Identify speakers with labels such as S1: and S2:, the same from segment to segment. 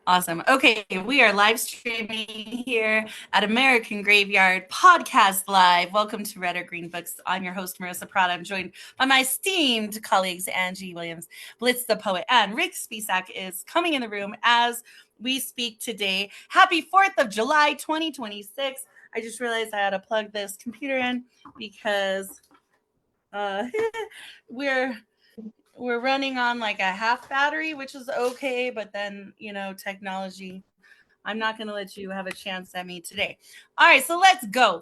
S1: Awesome. Okay, we are live streaming here at American Graveyard Podcast Live. Welcome to Red or Green Books. I'm your host, Marissa Prada. I'm joined by my esteemed colleagues, Angie Williams, Blitz the Poet, and Rick Spisak is coming in the room as we speak today. Happy 4th of July, 2026. I just realized I had to plug this computer in because uh, we're we're running on like a half battery, which is okay, but then, technology. I'm not going to let you have a chance at me today. All right, so let's go.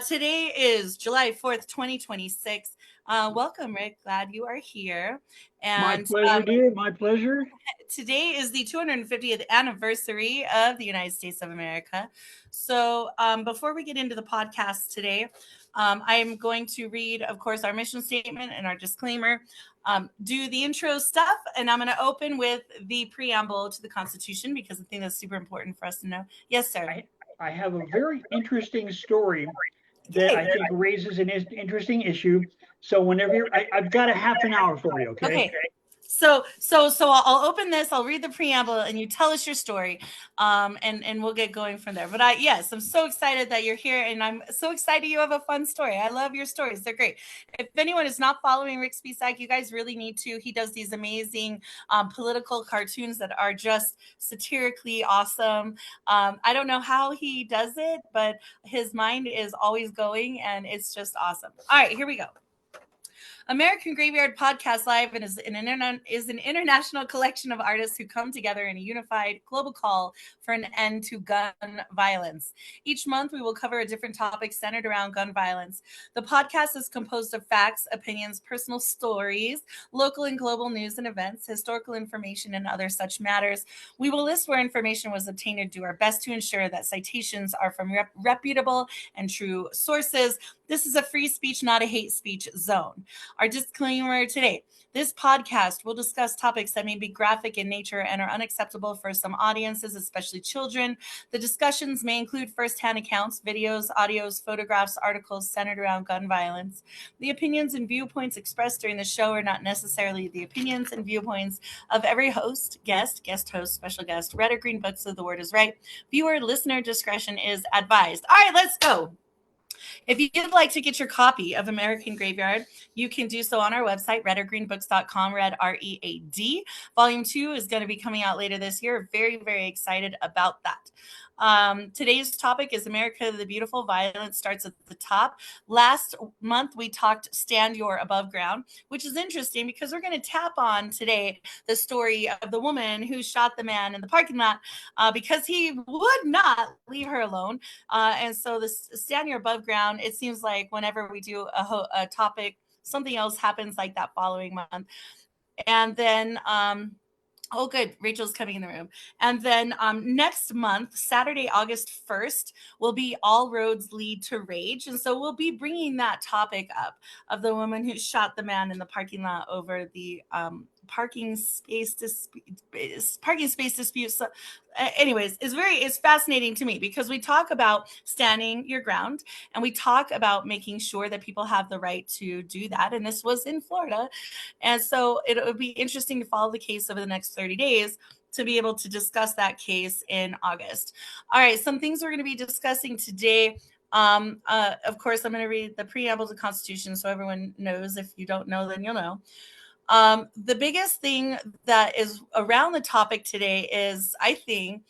S1: Today is July 4th, 2026. Welcome, Rick. Glad you are here.
S2: My
S1: And
S2: pleasure, dear. My pleasure.
S1: today is the 250th anniversary of the United States of America. So before we get into the podcast today, I am going to read, of course, our mission statement and our disclaimer, do the intro stuff, and I'm going to open with the preamble to the Constitution because I think that's super important for us to know. Yes, sir.
S2: I, I have a very interesting story that I
S1: Yay.
S2: think raises an interesting issue. So whenever I've got a half an hour for you, okay?
S1: Okay. So I'll open this. I'll read the preamble, and you tell us your story, and we'll get going from there. But yes, I'm so excited that you're here, and I'm so excited you have a fun story. I love your stories; they're great. If anyone is not following Rick Spisak, you guys really need to. He does these amazing political cartoons that are just satirically awesome. I don't know how he does it, but his mind is always going, and it's just awesome. All right, here we go. American Graveyard Podcast Live is an international collection of artists who come together in a unified global call for an end to gun violence. Each month, we will cover a different topic centered around gun violence. The podcast is composed of facts, opinions, personal stories, local and global news and events, historical information, and other such matters. We will list where information was obtained and do our best to ensure that citations are from reputable and true sources. This is a free speech, not a hate speech zone. Our disclaimer today: this podcast will discuss topics that may be graphic in nature and are unacceptable for some audiences, especially children. The discussions may include firsthand accounts, videos, audios, photographs, articles centered around gun violence. The opinions and viewpoints expressed during the show are not necessarily the opinions and viewpoints of every host, guest host, special guest, red or green books, so the word is right. Viewer listener discretion is advised. All right, let's go. If you'd like to get your copy of American Graveyard, you can do so on our website, redorgreenbooks.com, red READ. Volume 2 is going to be coming out later this year. Very, very excited about that. Today's topic is America the Beautiful. Violence starts at the top. Last month, we talked Stand Your Above Ground, which is interesting because we're going to tap on today the story of the woman who shot the man in the parking lot because he would not leave her alone. And so this Stand Your Above Ground, it seems like whenever we do a topic, something else happens like that following month. And then oh, good. Rachel's coming in the room. And then next month, Saturday, August 1st, will be All Roads Lead to Rage. And so we'll be bringing that topic up of the woman who shot the man in the parking lot over the parking space dispute. So, anyways, it's fascinating to me because we talk about standing your ground and we talk about making sure that people have the right to do that. And this was in Florida. And so it would be interesting to follow the case over the next 30 days to be able to discuss that case in August. All right, some things we're going to be discussing today. Of course, I'm going to read the preamble to the Constitution so everyone knows. If you don't know, then you'll know. The biggest thing that is around the topic today is, I think,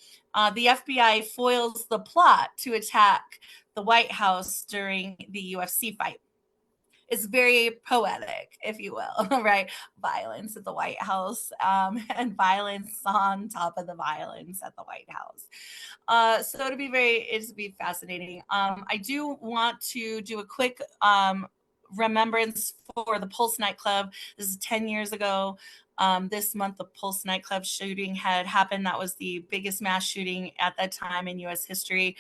S1: the FBI foils the plot to attack the White House during the UFC fight. It's very poetic, if you will, right? Violence at the White House and violence on top of the violence at the White House. So it'd be fascinating. I do want to do a quick remembrance for the Pulse nightclub. This is 10 years ago. This month, the Pulse nightclub shooting had happened. That was the biggest mass shooting at that time in U.S. history.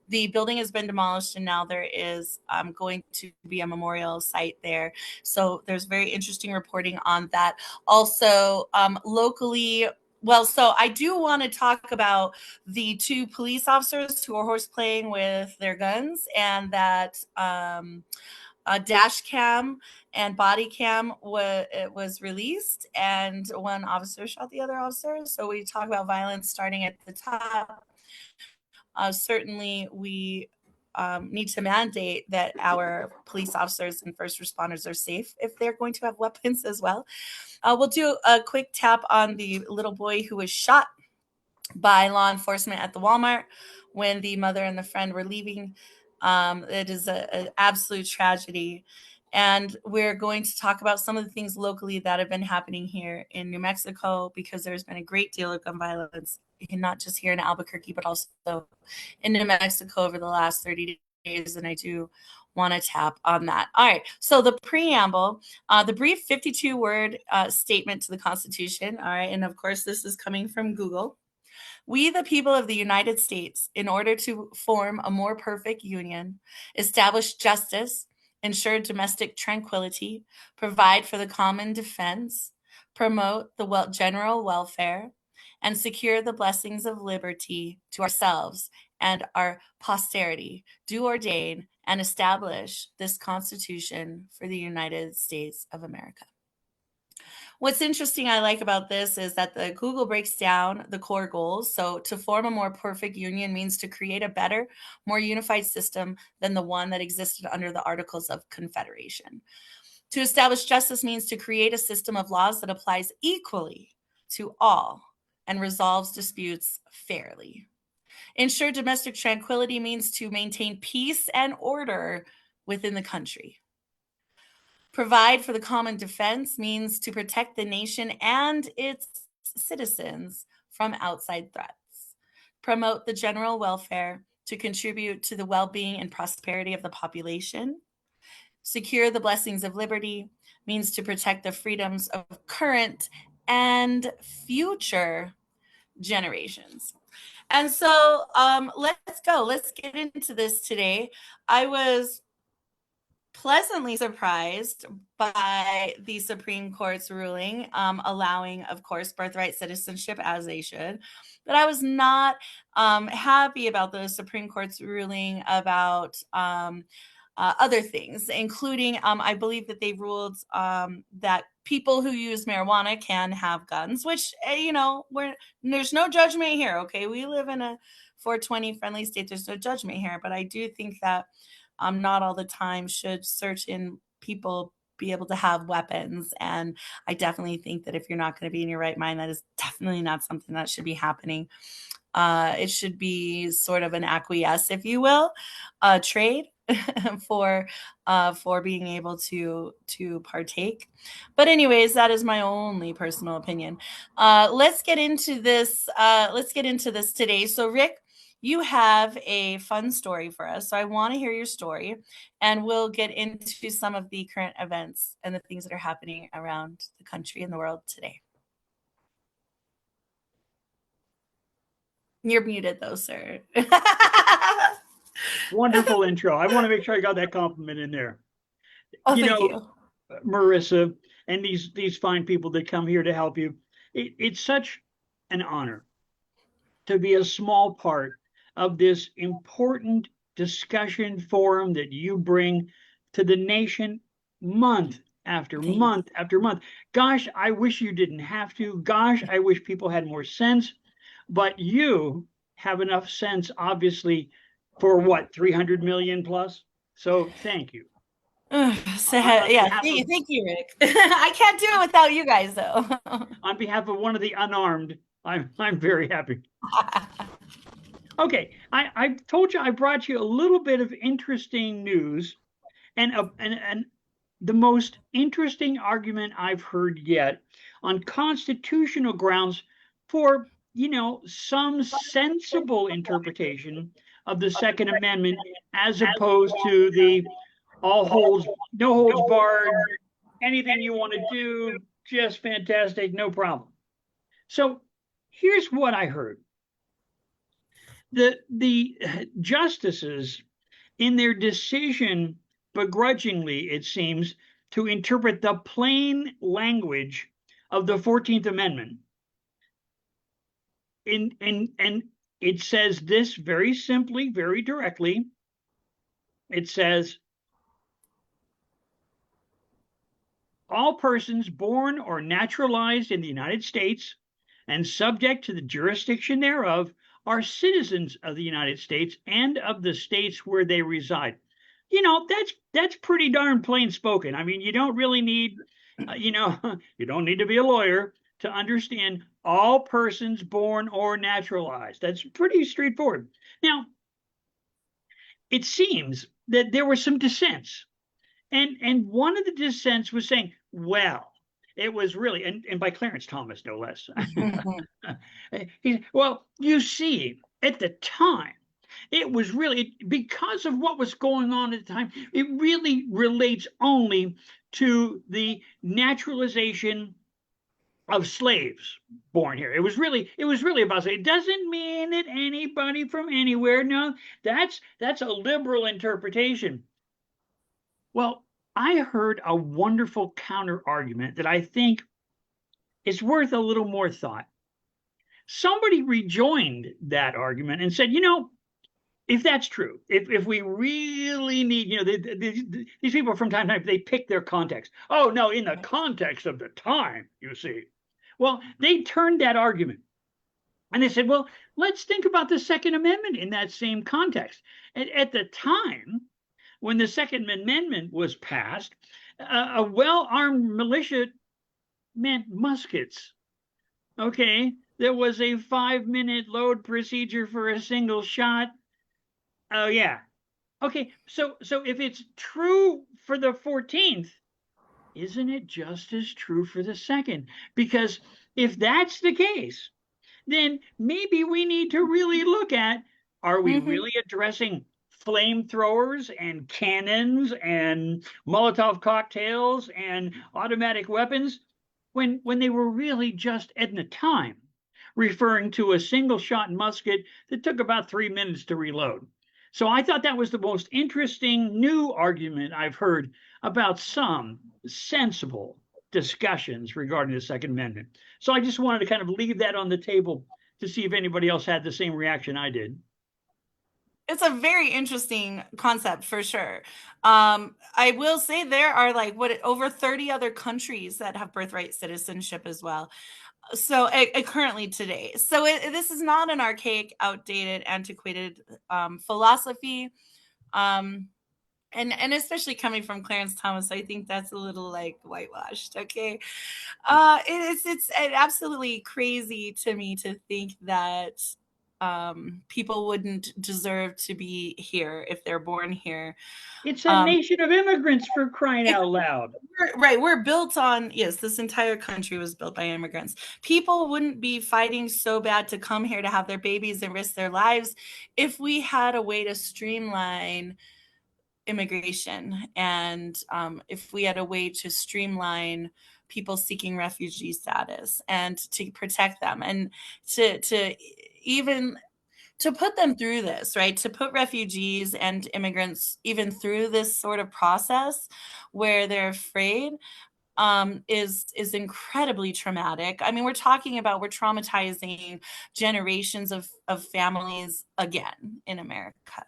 S1: The building has been demolished, and now there is going to be a memorial site there. So there's very interesting reporting on that. Also, locally, well, so I do want to talk about the two police officers who are horseplaying with their guns, and that dash cam and body cam was released, and one officer shot the other officer. So we talk about violence starting at the top. Certainly, we need to mandate that our police officers and first responders are safe if they're going to have weapons as well. We'll do a quick tap on the little boy who was shot by law enforcement at the Walmart when the mother and the friend were leaving. It is an absolute tragedy. And we're going to talk about some of the things locally that have been happening here in New Mexico, because there's been a great deal of gun violence, not just here in Albuquerque, but also in New Mexico over the last 30 days. And I do want to tap on that. All right. So the preamble, the brief 52-word statement to the Constitution. All right. And of course, this is coming from Google. We, the people of the United States, in order to form a more perfect union, establish justice, ensure domestic tranquility, provide for the common defense, promote the general welfare, and secure the blessings of liberty to ourselves and our posterity, do ordain and establish this Constitution for the United States of America. What's interesting I like about this is that the Google breaks down the core goals. So to form a more perfect union means to create a better, more unified system than the one that existed under the Articles of Confederation. To establish justice means to create a system of laws that applies equally to all and resolves disputes fairly. Ensure domestic tranquility means to maintain peace and order within the country. Provide for the common defense means to protect the nation and its citizens from outside threats. Promote the general welfare to contribute to the well-being and prosperity of the population. Secure the blessings of liberty means to protect the freedoms of current and future generations. And so let's go. Let's get into this today. I was pleasantly surprised by the Supreme Court's ruling, allowing, of course, birthright citizenship, as they should. But I was not happy about the Supreme Court's ruling about other things, including I believe that they ruled that people who use marijuana can have guns, which, there's no judgment here. Okay. We live in a 420 friendly state. There's no judgment here. But I do think that not all the time should certain people be able to have weapons. And I definitely think that if you're not going to be in your right mind, that is definitely not something that should be happening. It should be sort of an acquiesce, if you will, trade for being able to partake. But anyways, that is my only personal opinion. Let's get into this. Let's get into this today. So, Rick, you have a fun story for us. So I want to hear your story, and we'll get into some of the current events and the things that are happening around the country and the world today. You're muted though, sir.
S2: Wonderful intro. I want to make sure I got that compliment in there.
S1: Oh,
S2: You
S1: thank
S2: know,
S1: you.
S2: Marissa, and these fine people that come here to help you. It's such an honor to be a small part of this important discussion forum that you bring to the nation month after
S1: Thank
S2: month after month. Gosh, I wish you didn't have to. Gosh, I wish people had more sense. But you have enough sense, obviously, for what, 300 million plus? So thank you.
S1: So,
S2: On
S1: yeah,
S2: behalf of
S1: thank you, Rick. I can't do it without you guys, though.
S2: on behalf of one of the unarmed, I'm very happy. Okay, I told you I brought you a little bit of interesting news, and the most interesting argument I've heard yet on constitutional grounds for some sensible interpretation of the Second Amendment, as opposed to the all holds no holds barred, anything you want to do, just fantastic, no problem. So here's what I heard. The justices, in their decision, begrudgingly, it seems, to interpret the plain language of the 14th Amendment. And it says this very simply, very directly. It says, all persons born or naturalized in the United States and subject to the jurisdiction thereof are citizens of the United States and of the states where they reside. That's pretty darn plain spoken. I mean, you don't really need, you don't need to be a lawyer to understand all persons born or naturalized. That's pretty straightforward. Now, it seems that there were some dissents, and one of the dissents was saying, well, it was really, and by Clarence Thomas, no less. Well, you see, at the time, it was really because of what was going on at the time, it really relates only to the naturalization of slaves born here. It was really about it doesn't mean that anybody from anywhere. No, that's a liberal interpretation. Well, I heard a wonderful counter argument that I think is worth a little more thought. Somebody rejoined that argument and said, if that's true, if we really need, these people from time to time, they pick their context. Oh, no, in the context of the time, you see. Well, they turned that argument and they said, well, let's think about the Second Amendment in that same context. At the time when the Second Amendment was passed, a well armed militia meant muskets. Okay. There was a 5-minute load procedure for a single shot. Oh, yeah. Okay. So if it's true for the 14th, isn't it just as true for the second? Because if that's the case, then maybe we need to really look at, are we really addressing flamethrowers and cannons and Molotov cocktails and automatic weapons when they were really just at the time referring to a single shot musket that took about 3 minutes to reload. So I thought that was the most interesting new argument I've heard about some sensible discussions regarding the Second Amendment. So I just wanted to kind of leave that on the table to see if anybody else had the same reaction I did.
S1: It's a very interesting concept for sure. I will say there are like over 30 other countries that have birthright citizenship as well. So currently today, so this is not an archaic, outdated, antiquated philosophy. And especially coming from Clarence Thomas, I think that's a little like whitewashed. Okay, it's absolutely crazy to me to think that people wouldn't deserve to be here if they're born here.
S2: It's a nation of immigrants, for crying out loud.
S1: Right, we're built on, yes, this entire country was built by immigrants. People wouldn't be fighting so bad to come here to have their babies and risk their lives if we had a way to streamline immigration, and if we had a way to streamline people seeking refugee status and to protect them, and to even to put them through this, right? To put refugees and immigrants even through this sort of process where they're afraid, is incredibly traumatic. I mean, we're traumatizing generations of families again in America.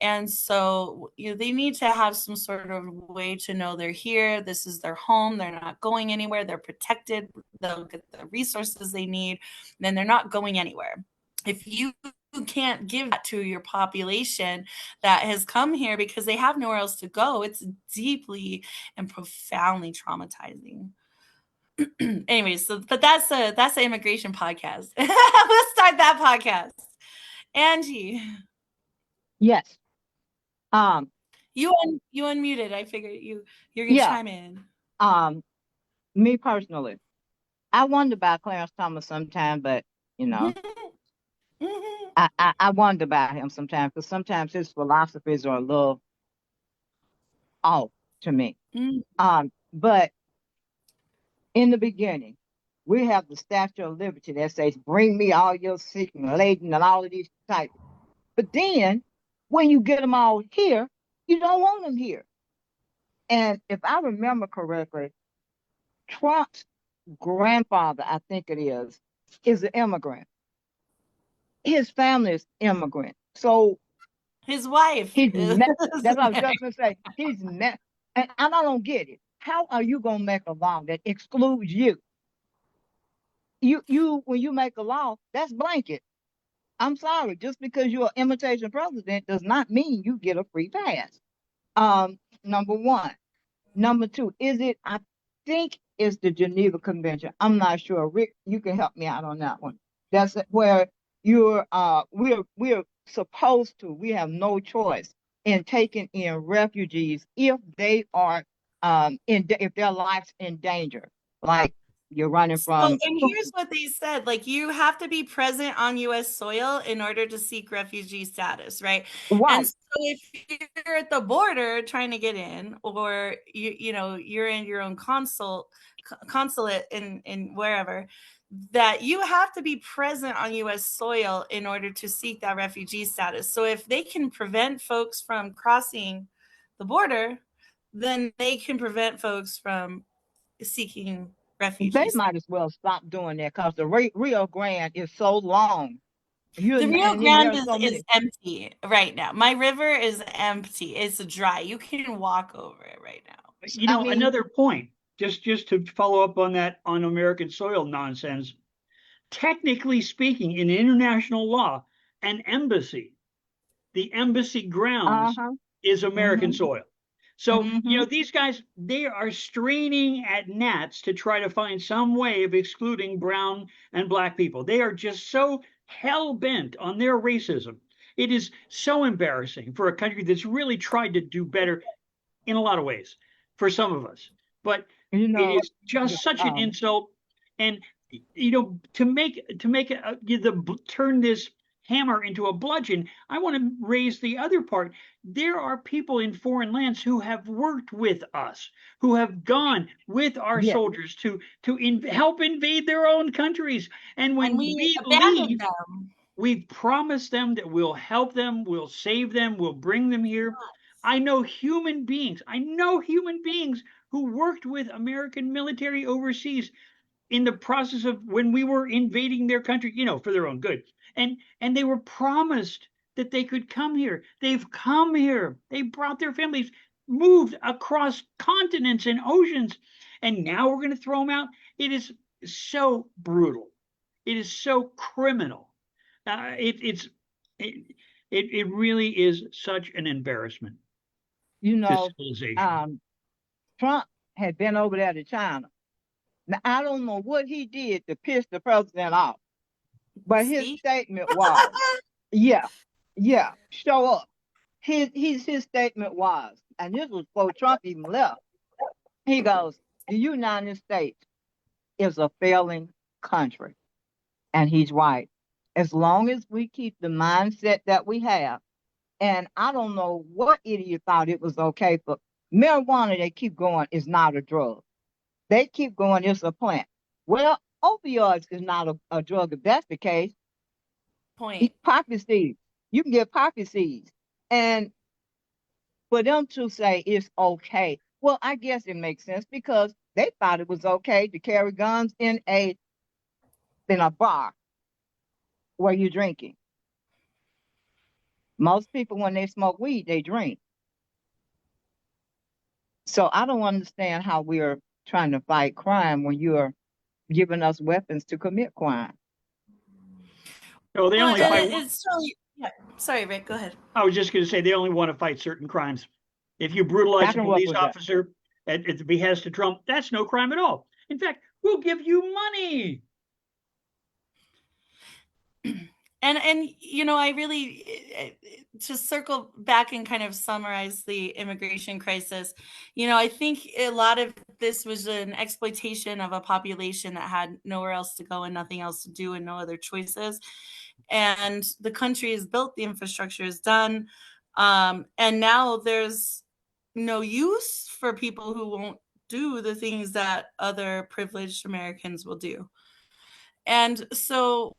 S1: And so, they need to have some sort of way to know they're here. This is their home. They're not going anywhere. They're protected. They'll get the resources they need. Then they're not going anywhere. If you can't give that to your population that has come here because they have nowhere else to go, it's deeply and profoundly traumatizing. Anyways, but that's an immigration podcast. Let's start that podcast. Angie.
S3: Yes.
S1: You unmuted. I figured you're gonna chime in.
S3: Me personally, I wonder about Clarence Thomas sometime, but I wonder about him sometimes because sometimes his philosophies are a little off to me. But in the beginning, we have the Statue of Liberty that says, "Bring me all your sick and laden," and all of these types. But then, when you get them all here, you don't want them here. And if I remember correctly, Trump's grandfather, I think it is an immigrant. His family is immigrant. So
S1: his wife.
S3: that's what I was just going to say. And I don't get it. how are you going to make a law that excludes you? When you make a law, that's blanket. I'm sorry, just because you're an imitation president does not mean you get a free pass. Number one. Number two, I think it's the Geneva Convention. I'm not sure. Rick, you can help me out on that one. That's where we're supposed to, we have no choice in taking in refugees if they are if their life's in danger. Like you're running
S1: So,
S3: from
S1: and here's what they said, like you have to be present on US soil in order to seek refugee status, right? And
S3: right.
S1: so if you're at the border trying to get in, or you're in your own consulate in wherever, that you have to be present on US soil in order to seek that refugee status. So if they can prevent folks from crossing the border, then they can prevent folks from seeking
S3: They
S1: refugees.
S3: might as well stop doing that because the Rio Grande is so long.
S1: The Rio
S3: And then there
S1: Grande
S3: are so
S1: is
S3: many.
S1: empty right now. My river is empty. It's dry. You can walk over it right now.
S3: I mean,
S2: Another point, just to follow up on that on American soil nonsense. Technically speaking, in international law, an embassy, the embassy grounds,
S3: uh-huh.
S2: is American
S3: Mm-hmm.
S2: soil. So,
S3: Mm-hmm.
S2: these guys, they are straining at gnats to try to find some way of excluding brown and black people. They are just so hell bent on their racism. It is so embarrassing for a country that's really tried to do better in a lot of ways for some of us. But
S3: You
S2: it
S3: know,
S2: is just such an
S3: um,
S2: insult. And to make turn this hammer into a bludgeon, I want to raise the other part. There are people in foreign lands who have worked with us, who have gone with our
S3: yeah,
S2: soldiers to help invade their own countries. And
S1: And
S2: when
S1: we
S2: we
S1: abandoned
S2: leave,
S1: them.
S2: we've promised them that we'll help them, we'll save them, we'll bring them here. I know human beings who worked with American military overseas in the process of when we were invading their country, for their own good. And they were promised that they could come here. They've come here. They brought their families, moved across continents and oceans, and now we're going to throw them out. It is so brutal. It is so criminal. It's it really is such an embarrassment
S3: you
S2: to
S3: know,
S2: civilization.
S3: um, Trump had been over there to China. Now, I don't know what he did to piss the president off, but his
S1: See?
S3: statement was, yeah, yeah, show up. His statement was, and this was before Trump even left. He goes, the United States is a failing country. And he's right. As long as we keep the mindset that we have, and I don't know what idiot thought it was okay, but marijuana, they keep going, is not a drug. They keep going, it's a plant. Well, opioids is not a drug if that's the case.
S1: Point.
S3: Poppy seeds. You can get poppy seeds. And for them to say it's okay, well, I guess it makes sense because they thought it was okay to carry guns in a bar where you're drinking. Most people, when they smoke weed, they drink. So I don't understand how we're trying to fight crime when you're giving us weapons to commit crime.
S2: So they
S1: Well,
S2: only fight.
S1: it's totally, yeah. Sorry, Rick, go ahead.
S2: I was just going to say they only want to fight certain crimes. If you brutalize
S3: I
S2: a
S3: can work
S2: police
S3: with that.
S2: officer at the behest of Trump, that's no crime at all. In fact, we'll give you money.
S1: And I really, to circle back and kind of summarize the immigration crisis, I think a lot of this was an exploitation of a population that had nowhere else to go and nothing else to do and no other choices. And the country is built, the infrastructure is done, and now there's no use for people who won't do the things that other privileged Americans will do. And so,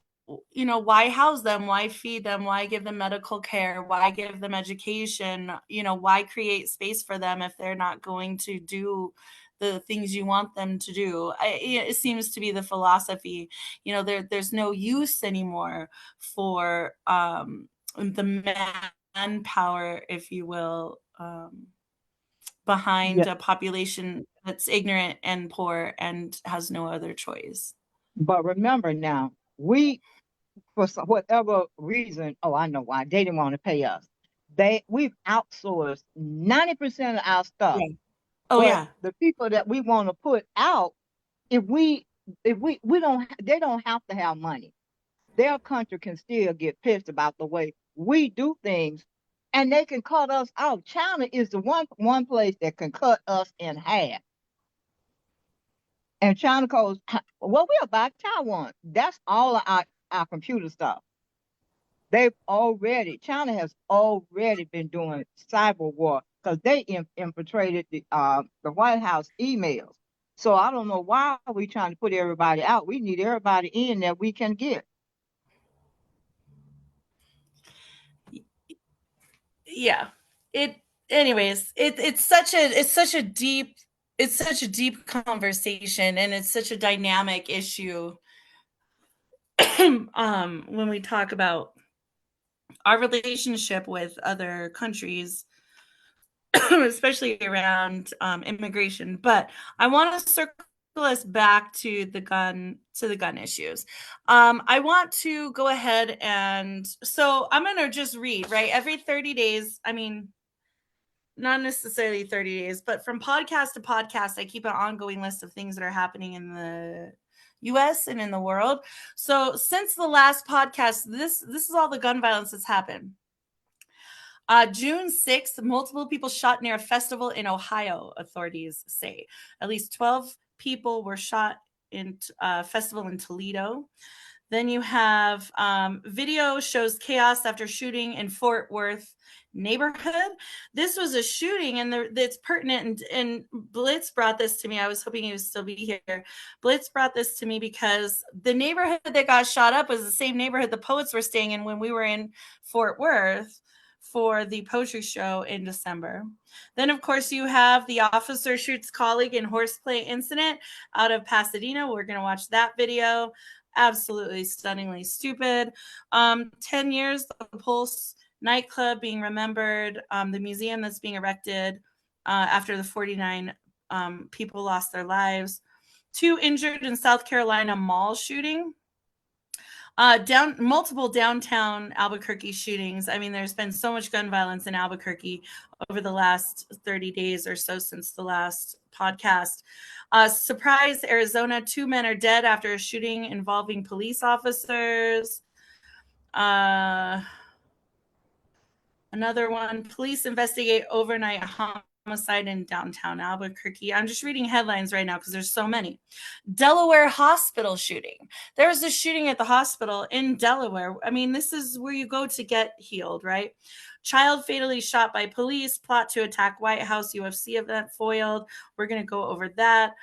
S1: why house them? Why feed them? Why give them medical care? Why give them education? Why create space for them if they're not going to do the things you want them to do? It seems to be the philosophy. There's no use anymore for the manpower, if you will, behind
S3: Yeah.
S1: a population that's ignorant and poor and has no other choice.
S3: But remember now, for whatever reason, oh, I know why, they didn't want to pay us. We've outsourced 90% of our stuff.
S1: Yeah. Oh
S3: But
S1: yeah.
S3: the people that we want to put out, if we don't, they don't have to have money. Their country can still get pissed about the way we do things, and they can cut us out. China is the one place that can cut us in half. And China goes, well, we're about Taiwan. That's all of our computer stuff. China has already been doing cyber war because they infiltrated the White House emails. So I don't know why we trying to put everybody out. We need everybody in that we can get.
S1: Yeah. It's such a deep conversation, and it's such a dynamic issue. When we talk about our relationship with other countries, especially around immigration. But I want to circle us back to the gun issues. I want to go ahead, and so I'm going to just read, right, every 30 days. I mean, not necessarily 30 days, but from podcast to podcast, I keep an ongoing list of things that are happening in the US and in the world. So since the last podcast, this is all the gun violence that's happened. June 6th, multiple people shot near a festival in Ohio, authorities say. At least 12 people were shot in a festival in Toledo. Then you have video shows chaos after shooting in Fort Worth neighborhood. This was a shooting, and it's pertinent. And Blitz brought this to me. I was hoping he would still be here. Blitz brought this to me because the neighborhood that got shot up was the same neighborhood the poets were staying in when we were in Fort Worth for the poetry show in December. Then, of course, you have the officer shoots colleague in horseplay incident out of Pasadena. We're going to watch that video. Absolutely stunningly stupid. 10 years, the Pulse nightclub being remembered, the museum that's being erected after the 49 people lost their lives. 2 injured in South Carolina mall shooting. Multiple downtown Albuquerque shootings. I mean, there's been so much gun violence in Albuquerque over the last 30 days or so since the last podcast. Surprise, Arizona, 2 men are dead after a shooting involving police officers. Another one, police investigate overnight homicide in downtown Albuquerque. I'm just reading headlines right now because there's so many. Delaware hospital shooting. There was a shooting at the hospital in Delaware. I mean, this is where you go to get healed, right? Child fatally shot by police, plot to attack White House, UFC event foiled. We're going to go over that.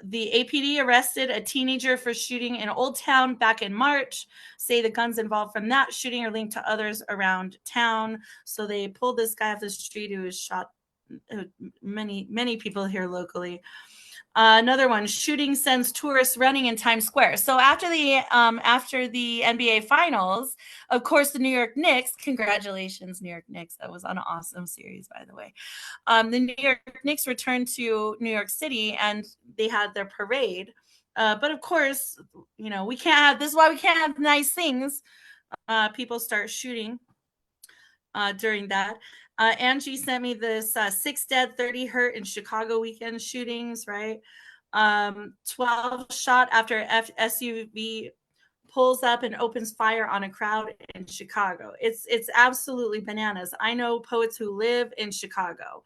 S1: The APD arrested a teenager for shooting in Old Town back in March. Say the guns involved from that shooting are linked to others around town. So they pulled this guy off the street who was shot. Many people here locally. Another one, shooting sends tourists running in Times Square. So after the NBA Finals, of course, the New York Knicks. Congratulations, New York Knicks! That was an awesome series, by the way. The New York Knicks returned to New York City, and they had their parade. But of course, we can't have. This is why we can't have nice things. People start shooting during that. Angie sent me this 6 dead, 30 hurt in Chicago weekend shootings, right? 12 shot after SUV pulls up and opens fire on a crowd in Chicago. It's absolutely bananas. I know poets who live in Chicago.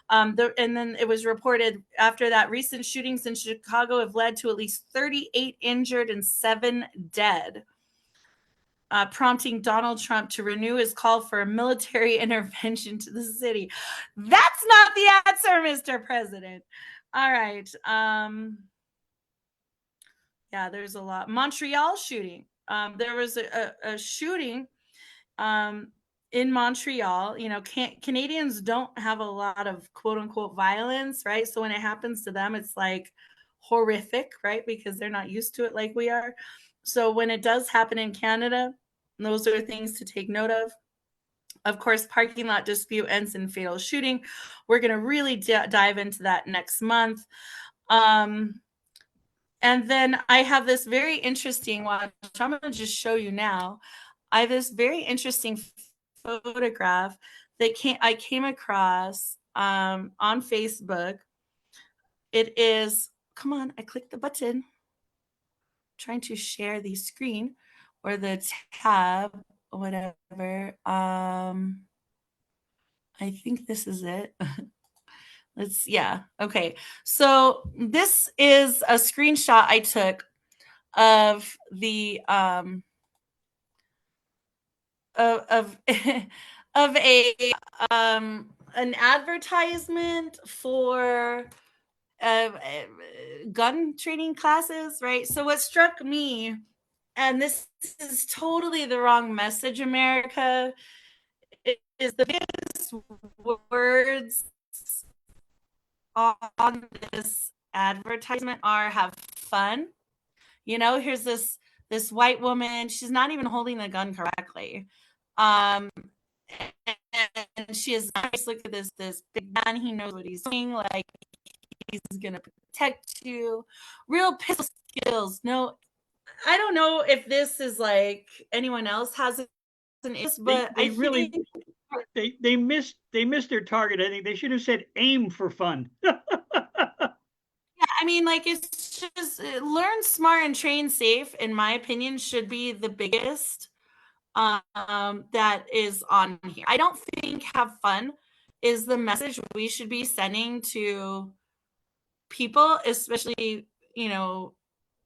S1: And then it was reported after that recent shootings in Chicago have led to at least 38 injured and 7 dead. Prompting Donald Trump to renew his call for a military intervention to the city. That's not the answer, Mr. President. All right. Yeah, there's a lot. Montreal shooting. There was a shooting in Montreal. Canadians don't have a lot of quote unquote violence, right? So when it happens to them, it's like horrific, right? Because they're not used to it like we are. So when it does happen in Canada, those are things to take note of. Of course, parking lot dispute ends in fatal shooting. We're going to really dive into that next month. And then I have this very interesting one, which I'm going to just show you now. I have this very interesting photograph that I came across on Facebook. It is, come on, I clicked the button. I'm trying to share the screen or the tab or whatever. I think this is it. Yeah, okay. So this is a screenshot I took of the of of a an advertisement for gun training classes, right? So what struck me, and this is totally the wrong message, America, is the biggest words on this advertisement are have fun. You know, here's this white woman, she's not even holding the gun correctly. And she is nice. Look at this big man, he knows what he's doing, like he's gonna protect you. Real pistol skills. No, I don't know if this is like anyone else has an is, but
S2: They
S1: I
S2: really
S1: think
S2: they missed their target. I think they should have said aim for fun.
S1: I mean, like, it's just learn smart and train safe, in my opinion, should be the biggest that is on here. I don't think have fun is the message we should be sending to people, especially, you know,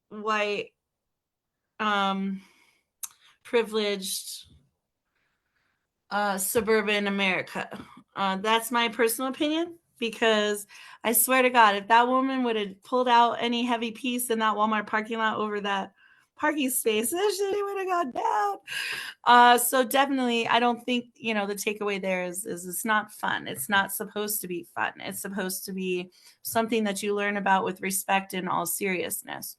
S1: white, privileged, suburban America. That's my personal opinion, because I swear to God, if that woman would have pulled out any heavy piece in that Walmart parking lot over that parking space, she would have gone down. So definitely, I don't think, you know, the takeaway there is it's not fun. It's not supposed to be fun. It's supposed to be something that you learn about with respect in all seriousness.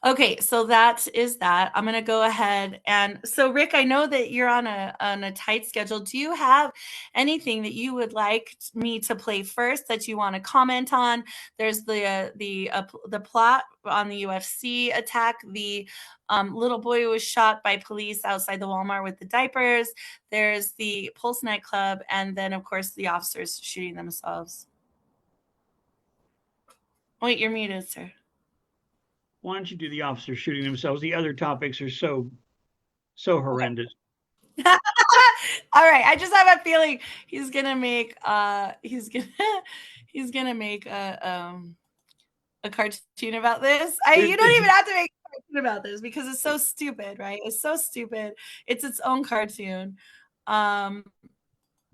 S1: Okay, so that is that. I'm gonna go ahead and so Rick, I know that you're on a tight schedule. Do you have anything that you would like me to play first that you want to comment on? There's the plot on the UFC attack. The little boy who was shot by police outside the Walmart with the diapers. There's the Pulse nightclub, and then of course the officers shooting themselves. Wait, you're muted, sir.
S2: Why don't you do the officers shooting themselves? The other topics are so horrendous.
S1: All right, I just have a feeling he's gonna make he's gonna make a cartoon about this. You don't even have to make a cartoon about this because it's so stupid, right? It's so stupid. It's its own cartoon. But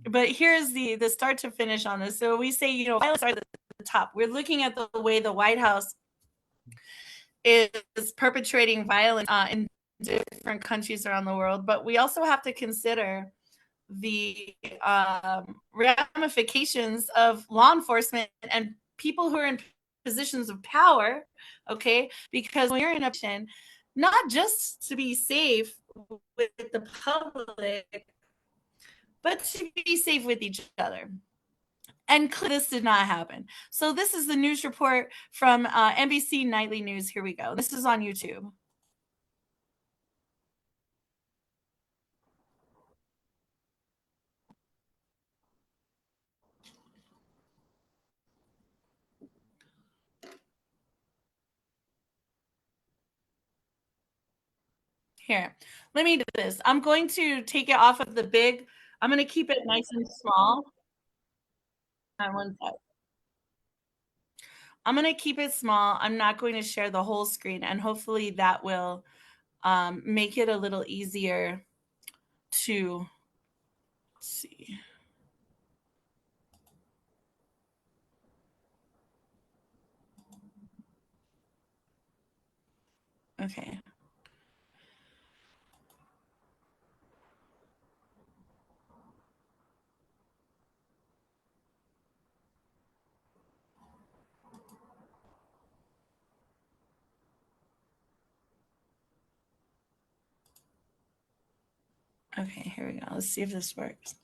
S1: here's the start to finish on this. So we say, you know, violence are at the top. We're looking at the way the White House is perpetrating violence in different countries around the world, but we also have to consider the ramifications of law enforcement and people who are in positions of power, okay? Because when you're in a position, not just to be safe with the public, but to be safe with each other. And this did not happen. So this is the news report from NBC Nightly News. Here we go. This is on YouTube. Here, let me do this. I'm going to take it off of the big. I'm going to keep it nice and small. On one side. I'm going to keep it small. I'm not going to share the whole screen, and hopefully that will make it a little easier to see. Okay. Okay, here we go. Let's see if this works.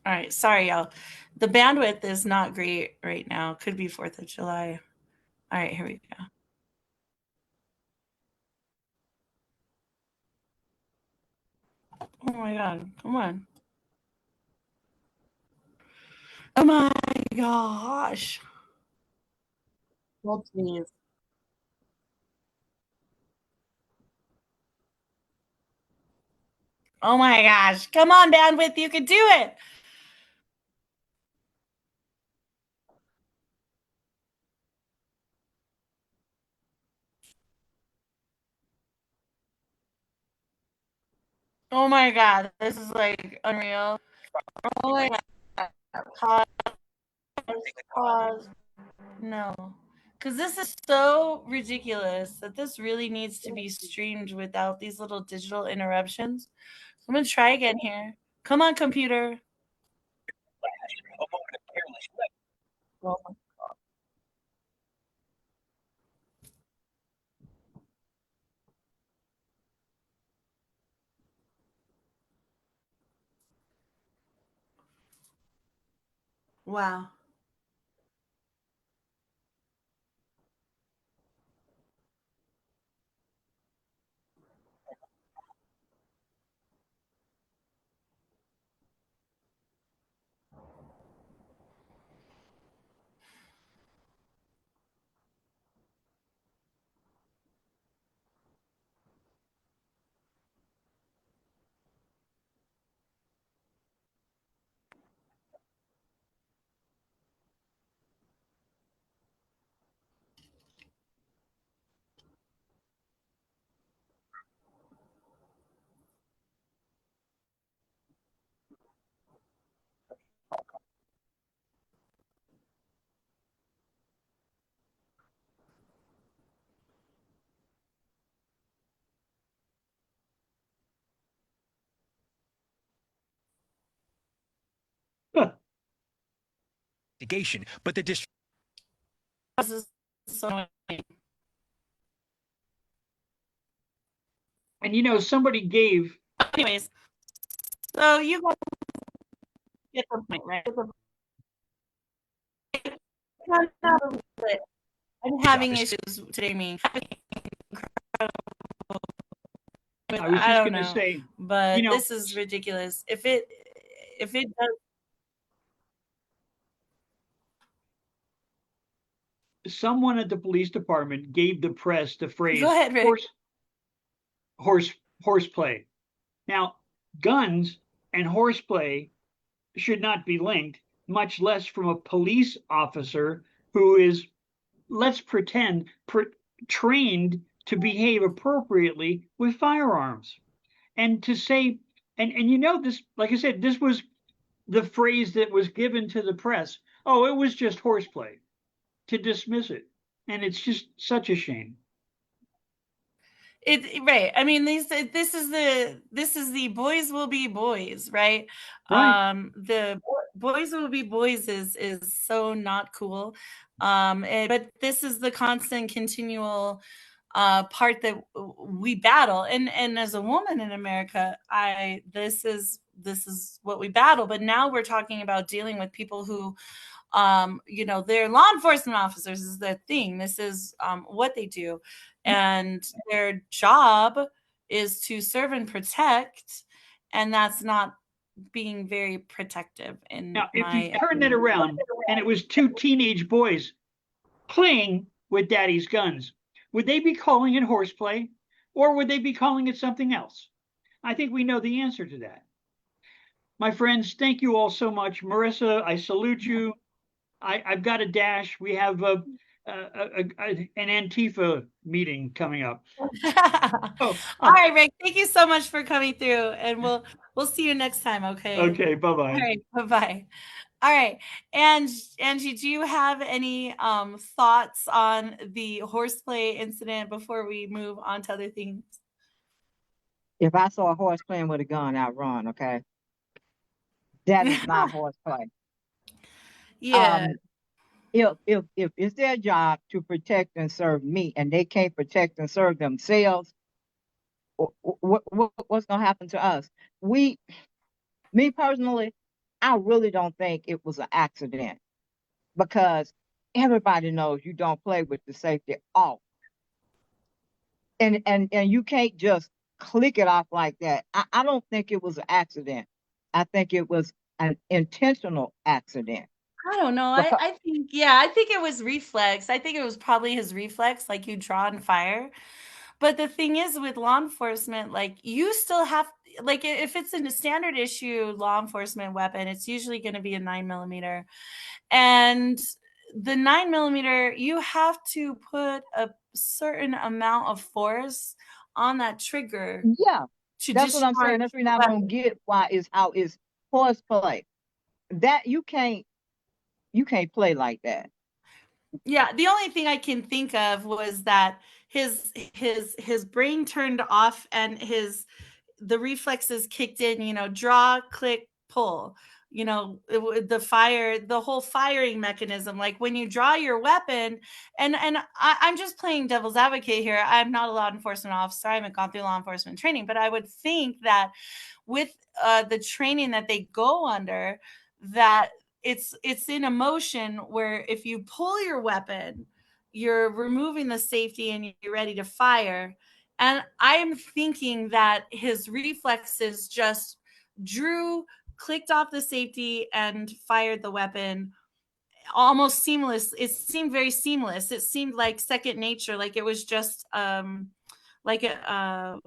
S1: All right, sorry, y'all. The bandwidth is not great right now. Could be 4th of July. All right, here we go. Oh my God, come on. Oh my gosh. Well, please. Oh my gosh. Come on, bandwidth. You can do it. Oh my God. This is like unreal. Oh my God. Pause. Pause. No. Because this is so ridiculous that this really needs to be streamed without these little digital interruptions. So I'm going to try again here. Come on, computer. Wow.
S4: But the
S1: This is so annoying.
S2: And somebody gave.
S1: Anyways, so you guys get the point, right? I'm having issues today.
S2: I was
S1: I
S2: just
S1: don't
S2: going to
S1: know,
S2: say,
S1: but this is ridiculous. If it does,
S2: someone at the police department gave the press the
S1: go
S2: phrase
S1: ahead, Rick.
S2: horseplay. Now, guns and horseplay should not be linked, much less from a police officer who is, let's pretend, trained to behave appropriately with firearms. And to say, and this, like I said, this was the phrase that was given to the press. Oh, it was just horseplay, to dismiss it. And it's just such a shame.
S1: Right. I mean, this is the boys will be boys, right?
S2: Right.
S1: The boys will be boys is so not cool. But this is the constant, continual part that we battle. And as a woman in America, this is what we battle. But now we're talking about dealing with people who they're law enforcement officers is their thing. This is what they do. And their job is to serve and protect. And that's not being very protective in
S2: Now, if you
S1: my
S2: turn that around and it was two teenage boys playing with daddy's guns, would they be calling it horseplay or would they be calling it something else? I think we know the answer to that. My friends, thank you all so much. Marissa, I salute you. I've got a dash. We have an Antifa meeting coming up.
S1: All right, Rick, thank you so much for coming through, and we'll see you next time, okay?
S2: Okay,
S1: All
S2: bye-bye.
S1: right, bye-bye. All right. And Angie, do you have any thoughts on the horseplay incident before we move on to other things?
S3: If I saw a horse playing with a gun, I'd run, okay? That is not horseplay.
S1: Yeah.
S3: If it's their job to protect and serve me and they can't protect and serve themselves, what's going to happen to us? Me personally, I really don't think it was an accident because everybody knows you don't play with the safety off, and you can't just click it off like that. I don't think it was an accident. I think it was an intentional accident.
S1: I don't know.
S3: Because
S1: I think, yeah, I think it was reflex. I think it was probably his reflex, like you draw and fire. But the thing is with law enforcement, like you still have, like if it's in a standard issue law enforcement weapon, it's usually going to be a 9 millimeter. And the 9 millimeter, you have to put a certain amount of force on that trigger
S3: yeah,
S1: to
S3: that's what I'm saying.
S1: discharge
S3: That's the reason
S1: the
S3: I don't
S1: weapon.
S3: get why is how is horseplay. That you can't play like that.
S1: Yeah, the only thing I can think of was that his brain turned off and the reflexes kicked in, draw, click, pull. The whole firing mechanism, like when you draw your weapon, and I'm just playing devil's advocate here. I'm not a law enforcement officer. I haven't gone through law enforcement training, but I would think that with the training that they go under, that it's in a motion where if you pull your weapon, you're removing the safety and you're ready to fire. And I am thinking that his reflexes just drew, clicked off the safety, and fired the weapon almost seamless. It seemed very seamless. It seemed like second nature, like it was just like a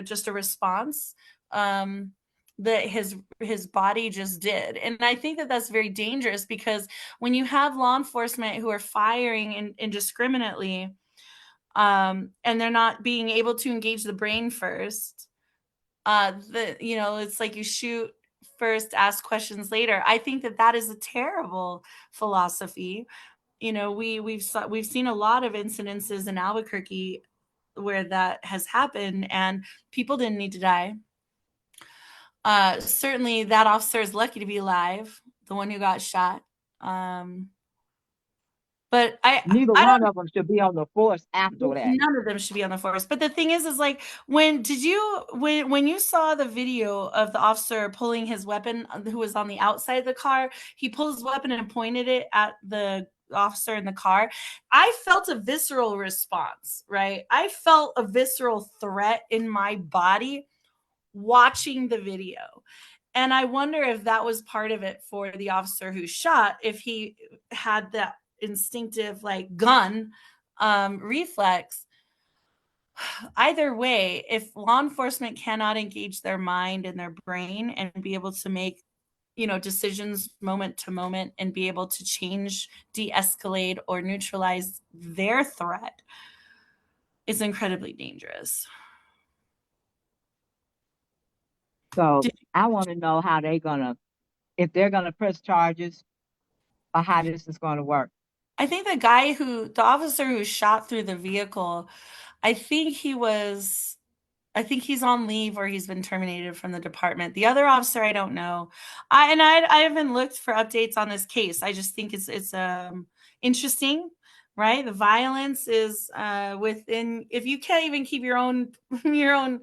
S1: just a response um that his body just did. And I think that that's very dangerous, because when you have law enforcement who are firing indiscriminately, and they're not being able to engage the brain first, it's like you shoot first, ask questions later. I think that that is a terrible philosophy. We've seen a lot of incidences in Albuquerque where that has happened, and people didn't need to die. Certainly that officer is lucky to be alive, the one who got shot. um but
S3: Neither
S1: I
S3: one
S1: don't
S3: of them should be on the force after that.
S1: None of them should be on the force. But the thing is like, when you saw the video of the officer pulling his weapon, who was on the outside of the car, he pulled his weapon and pointed it at the officer in the car. I felt a visceral response, right? I felt a visceral threat in my body watching the video. And I wonder if that was part of it for the officer who shot, if he had that instinctive like gun reflex. Either way, if law enforcement cannot engage their mind and their brain and be able to make decisions moment to moment and be able to change, de-escalate, or neutralize their threat, it's incredibly dangerous.
S3: So I want to know how if they're gonna press charges, or how this is going to work.
S1: I think the officer who shot through the vehicle, I think he's on leave or he's been terminated from the department. The other officer, I don't know. I haven't looked for updates on this case. I just think it's interesting, right? The violence is within. If you can't even keep your own your own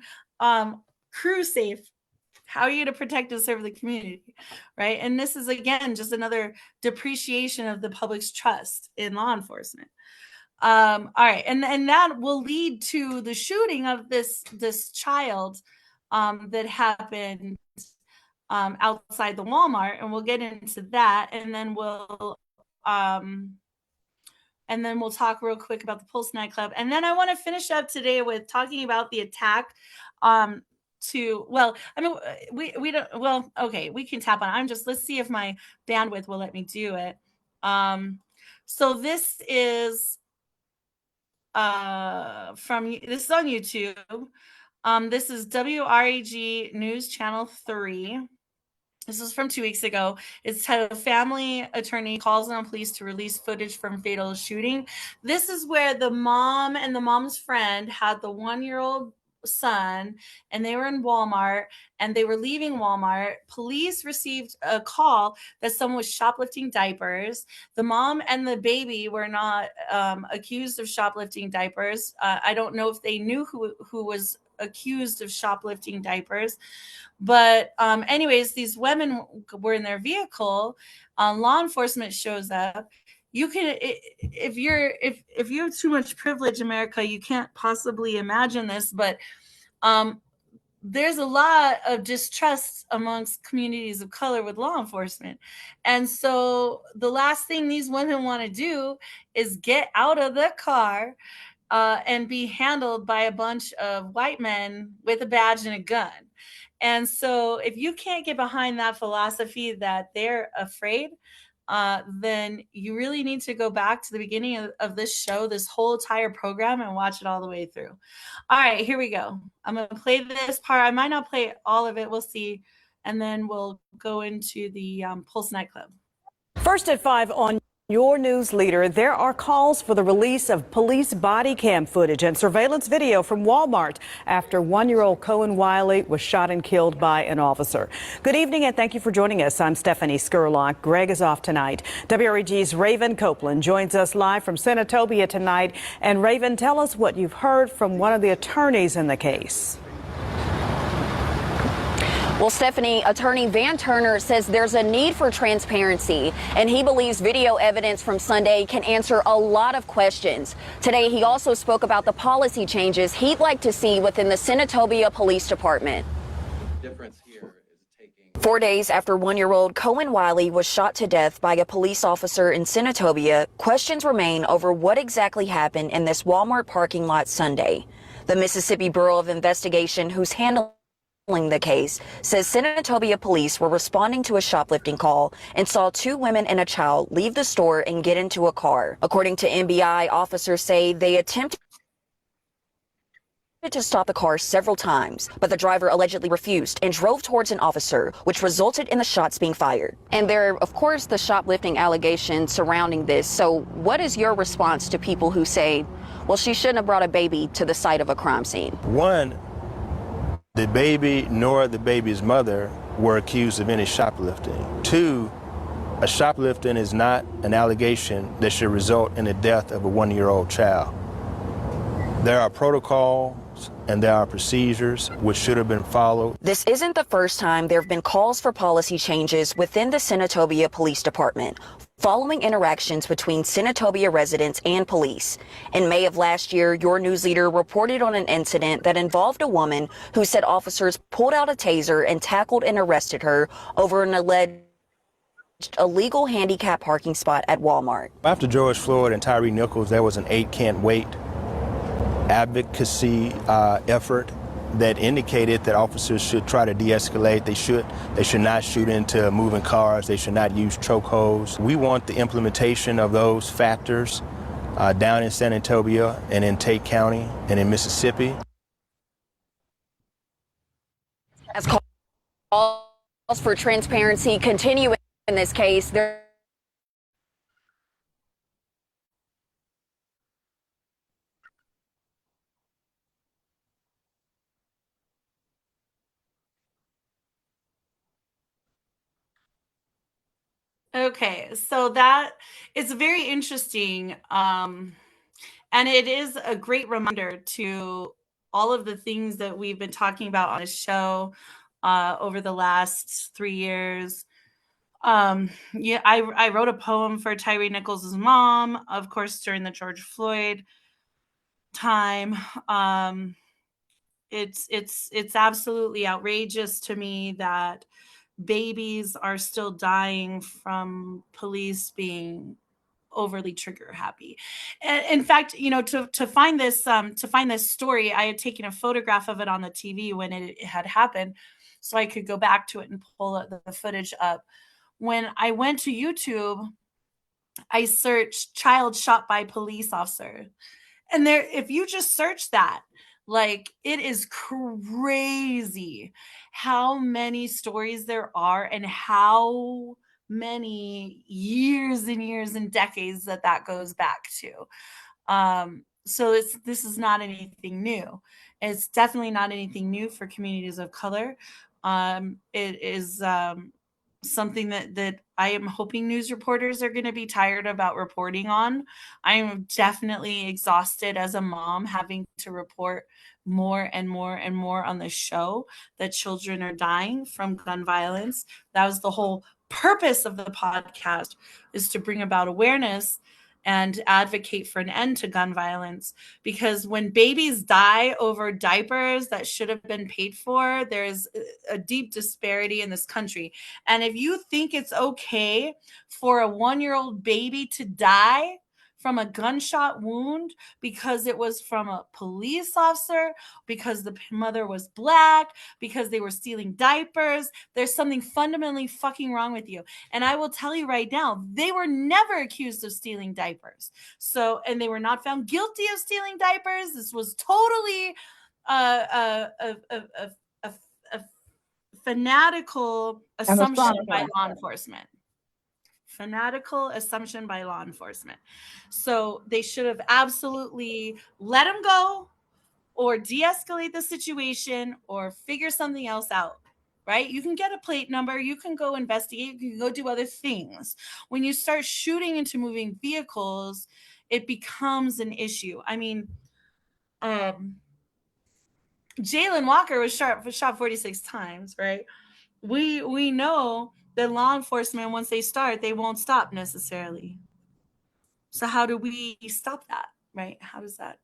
S1: crew safe, how are you to protect and serve the community, right? And this is again just another depreciation of the public's trust in law enforcement. All right, and that will lead to the shooting of this child that happened outside the Walmart, and we'll get into that, and then we'll talk real quick about the Pulse nightclub, and then I want to finish up today with talking about the attack. I mean, we don't. Well, okay, we can tap on. Let's see if my bandwidth will let me do it. So this is this is on YouTube. This is WREG News Channel 3. This is from 2 weeks ago. It's titled "Family Attorney Calls on Police to Release Footage from Fatal Shooting." This is where the mom and the mom's friend had the 1-year-old son, and they were in Walmart, and they were leaving Walmart. Police received a call that someone was shoplifting diapers. The mom and the baby were not accused of shoplifting diapers. I don't know if they knew who was accused of shoplifting diapers. But anyways, these women were in their vehicle. Law enforcement shows up. You can, if you have too much privilege, America, you can't possibly imagine this, but um, there's a lot of distrust amongst communities of color with law enforcement. And so the last thing these women want to do is get out of the car and be handled by a bunch of white men with a badge and a gun. And so if you can't get behind that philosophy that they're afraid, then you really need to go back to the beginning of this show, this whole entire program, and watch it all the way through. All right, here we go. I'm going to play this part. I might not play all of it. We'll see. And then we'll go into the Pulse nightclub.
S4: First at 5 on your news leader, there are calls for the release of police body cam footage and surveillance video from Walmart after 1-year-old Cohen Wiley was shot and killed by an officer. Good evening and thank you for joining us. I'm Stephanie Skurlock. Greg is off tonight. WREG's Raven Copeland joins us live from Senatobia tonight. And Raven, tell us what you've heard from one of the attorneys in the case.
S5: Well, Stephanie, attorney Van Turner says there's a need for transparency, and he believes video evidence from Sunday can answer a lot of questions. Today, he also spoke about the policy changes he'd like to see within the Senatobia Police Department. 4 days after 1-year-old Cohen Wiley was shot to death by a police officer in Senatobia, questions remain over what exactly happened in this Walmart parking lot Sunday. The Mississippi Bureau of Investigation, who's handling the case, says Senatobia police were responding to a shoplifting call and saw 2 women and a child leave the store and get into a car. According to MBI, officers say they attempted to stop the car several times, but the driver allegedly refused and drove towards an officer, which resulted in the shots being fired. And there are, of course, the shoplifting allegations surrounding this. So what is your response to people who say, well, she shouldn't have brought a baby to the site of a crime scene?
S6: One, the baby nor the baby's mother were accused of any shoplifting. 2, a shoplifting is not an allegation that should result in the death of a 1-year-old child. There are protocols and there are procedures which should have been followed.
S5: This isn't the first time there have been calls for policy changes within the Senatobia Police Department, following interactions between Senatobia residents and police. In May of last year, your news leader reported on an incident that involved a woman who said officers pulled out a taser and tackled and arrested her over an alleged illegal handicap parking spot at Walmart.
S6: After George Floyd and Tyree Nichols, there was an 8 can't wait advocacy effort that indicated that officers should try to de-escalate. They should not shoot into moving cars. They should not use chokeholds. We want the implementation of those factors down in Senatobia and in Tate County and in Mississippi.
S5: As calls for transparency continue in this case,
S1: Okay, so that is very interesting. And it is a great reminder to all of the things that we've been talking about on this show over the last 3 years. Yeah, I wrote a poem for Tyree Nichols' mom, of course, during the George Floyd time. It's absolutely outrageous to me that babies are still dying from police being overly trigger happy. And in fact, to find this story, I had taken a photograph of it on the TV when it had happened, so I could go back to it and pull the footage up. When I went to YouTube, I searched child shot by police officer, and there, if you just search that, like, it is crazy how many stories there are and how many years and years and decades that goes back to. So this is not anything new. It's definitely not anything new for communities of color. It is something that I am hoping news reporters are going to be tired about reporting on. I am definitely exhausted as a mom having to report more and more and more on the show that children are dying from gun violence. That was the whole purpose of the podcast, is to bring about awareness and advocate for an end to gun violence. Because when babies die over diapers that should have been paid for, there's a deep disparity in this country. And if you think it's okay for a 1-year-old baby to die from a gunshot wound because it was from a police officer, because the mother was black, because they were stealing diapers, there's something fundamentally fucking wrong with you. And I will tell you right now, they were never accused of stealing diapers. So, and they were not found guilty of stealing diapers. This was totally a fanatical assumption by law enforcement. Fanatical assumption by law enforcement. So they should have absolutely let him go, or de-escalate the situation, or figure something else out. Right? You can get a plate number, you can go investigate, you can go do other things. When you start shooting into moving vehicles, it becomes an issue. I mean, Jalen Walker was shot 46 times, right? We know that law enforcement, once they start, they won't stop necessarily. So how do we stop that, right? How does that?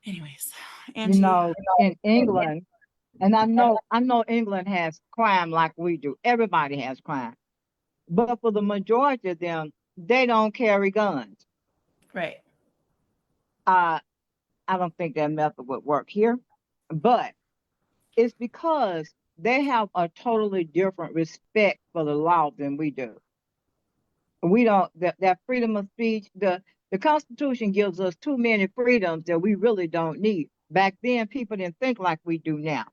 S1: Anyways, Angie.
S3: You know, in England, and I know England has crime like we do. Everybody has crime. But for the majority of them, they don't carry guns.
S1: Right.
S3: I don't think that method would work here. But it's because they have a totally different respect for the law than we do. We don't, that freedom of speech, the Constitution gives us too many freedoms that we really don't need. Back then, people didn't think like we do now.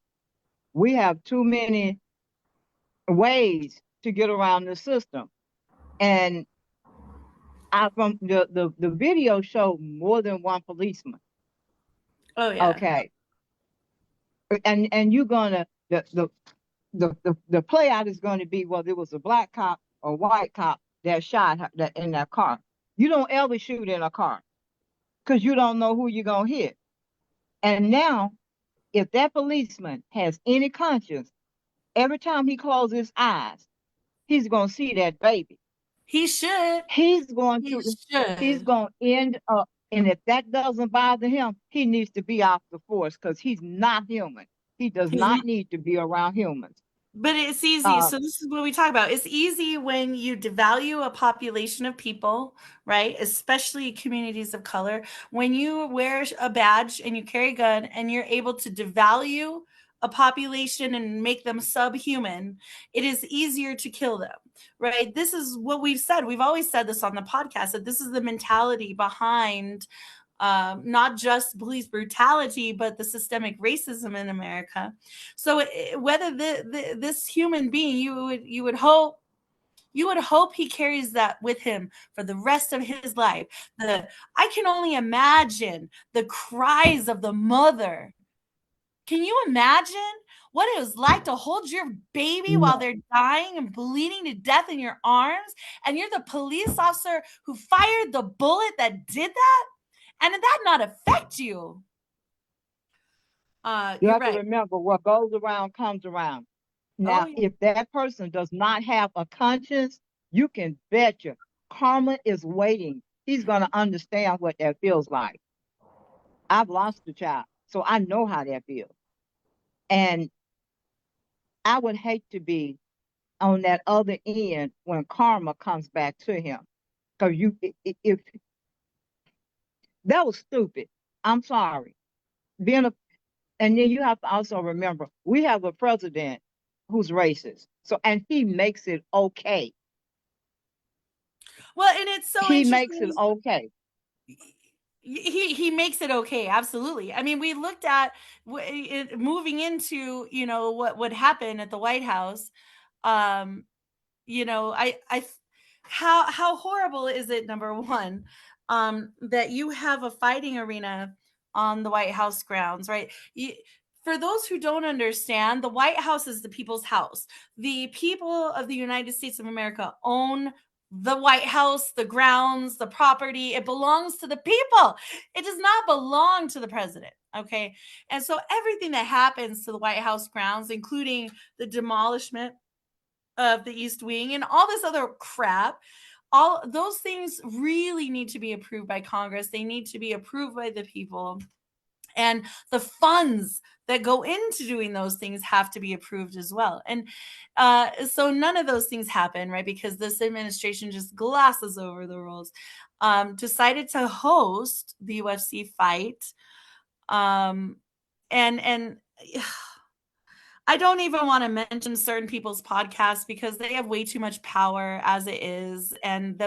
S3: We have too many ways to get around the system. And from the video showed more than one policeman.
S1: Oh yeah.
S3: Okay. And you're gonna the play out is going to be whether it was a black cop or white cop that shot her, that in that car. You don't ever shoot in a car because you don't know who you're gonna hit. And now, if that policeman has any conscience, every time he closes his eyes, he's gonna see that baby.
S1: He should.
S3: He's going to end up, and if that doesn't bother him, he needs to be off the force because he's not human. He does not need to be around humans.
S1: But it's easy. So this is what we talk about. It's easy when you devalue a population of people, right? Especially communities of color. When you wear a badge and you carry a gun and you're able to devalue a population and make them subhuman, it is easier to kill them, right? This is what we've said. We've always said this on the podcast, that this is the mentality behind not just police brutality, but the systemic racism in America. So whether this human being, you would hope he carries that with him for the rest of his life. I can only imagine the cries of the mother. Can you imagine what it was like to hold your baby while they're dying and bleeding to death in your arms, and you're the police officer who fired the bullet that did that? And did that not affect you?
S3: You have to remember, what goes around comes around. Now, if that person does not have a conscience, you can bet you karma is waiting. He's going to understand what that feels like. I've lost a child, so I know how that feels. And I would hate to be on that other end when karma comes back to him. Because if that was stupid. I'm sorry. And then you have to also remember, we have a president who's racist. So, and he makes it okay.
S1: Well, and it's so
S3: he makes it okay.
S1: He makes it okay. Absolutely. I mean, we looked at moving into, what happened at the White House. How horrible is it, number one, that you have a fighting arena on the White House grounds, right? for those who don't understand, the White House is the people's house. The people of the United States of America own the White House, the grounds, the property. It belongs to the people. It does not belong to the president. Okay. And so everything that happens to the White House grounds, including the demolishment of the East Wing and all this other crap, all those things really need to be approved by Congress. They need to be approved by the people. And the funds that go into doing those things have to be approved as well. And so none of those things happen, right? Because this administration just glosses over the rules. Decided to host the UFC fight. And I don't even want to mention certain people's podcasts because they have way too much power as it is, and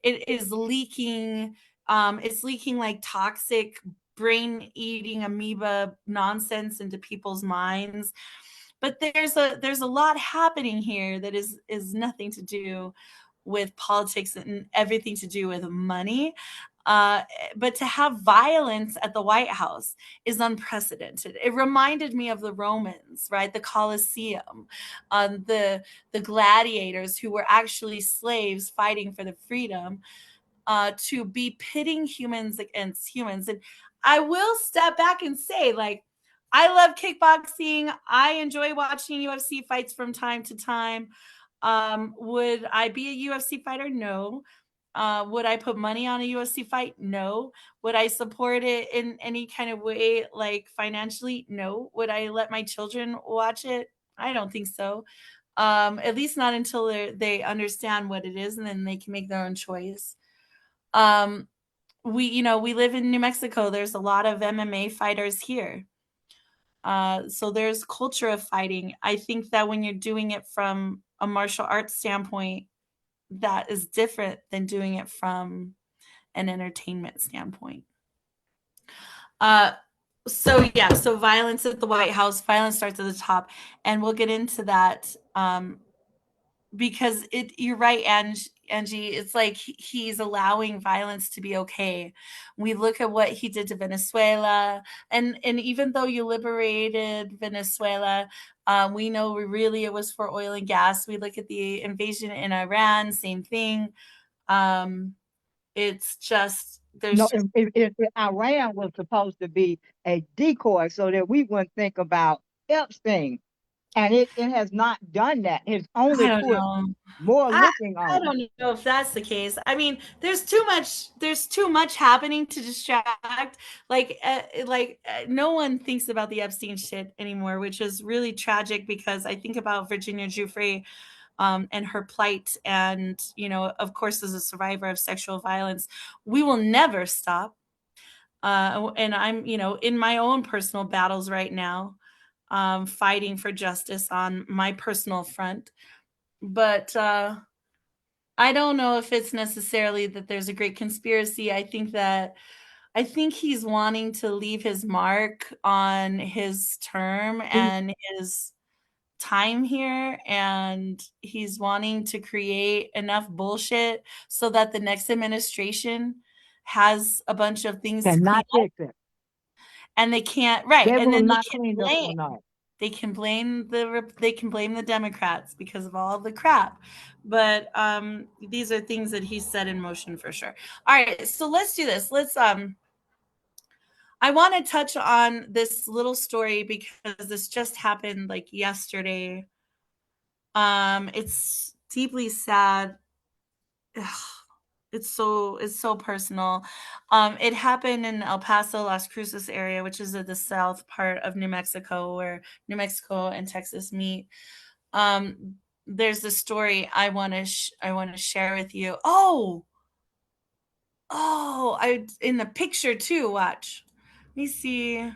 S1: it is leaking. It's leaking like toxic brain-eating amoeba nonsense into people's minds. But there's a lot happening here that is nothing to do with politics and everything to do with money. But to have violence at the White House is unprecedented. It reminded me of the Romans, right? The Colosseum, the gladiators who were actually slaves fighting for the freedom, to be pitting humans against humans. And I will step back and say, like, I love kickboxing. I enjoy watching UFC fights from time to time. Would I be a UFC fighter? No. Would I put money on a UFC fight? No. Would I support it in any kind of way, like financially? No. Would I let my children watch it? I don't think so. At least not until they understand what it is, and then they can make their own choice. We live in New Mexico. There's a lot of MMA fighters here. So there's culture of fighting. I think that when you're doing it from a martial arts standpoint, that is different than doing it from an entertainment standpoint. So violence at the White House, violence starts at the top, and we'll get into that. Because you're right, Angie, it's like he's allowing violence to be okay. We look at what he did to Venezuela, and even though you liberated Venezuela, we know really it was for oil and gas. We look at the invasion in Iran, same thing. It's just
S3: if Iran was supposed to be a decoy so that we wouldn't think about Epstein, and it has not done that. It's only
S1: I don't
S3: put
S1: know.
S3: more
S1: I,
S3: looking
S1: I
S3: on.
S1: don't know if that's the case. I mean, there's too much happening to distract. No one thinks about the Epstein shit anymore, which is really tragic because I think about Virginia Giuffre, and her plight, and of course, as a survivor of sexual violence, we will never stop. And I'm in my own personal battles right now, fighting for justice on my personal front. But I don't know if it's necessarily that there's a great conspiracy. I think he's wanting to leave his mark on his term and his time here, and he's wanting to create enough bullshit so that the next administration has a bunch of things to clean
S3: Cannot
S1: up,
S3: fix it.
S1: and they can't, right,
S3: They
S1: and
S3: will
S1: then
S3: not clean this one up.
S1: they can blame the Democrats because of all the crap. But these are things that he set in motion for sure. All right, so let's do this. I want to touch on this little story because this just happened like yesterday. It's deeply sad. Ugh, it's so personal. It happened in El Paso, Las Cruces area, which is at the south part of New Mexico, where New Mexico and Texas meet. There's this story I want to share with you. I in the picture too. Watch. Let me see.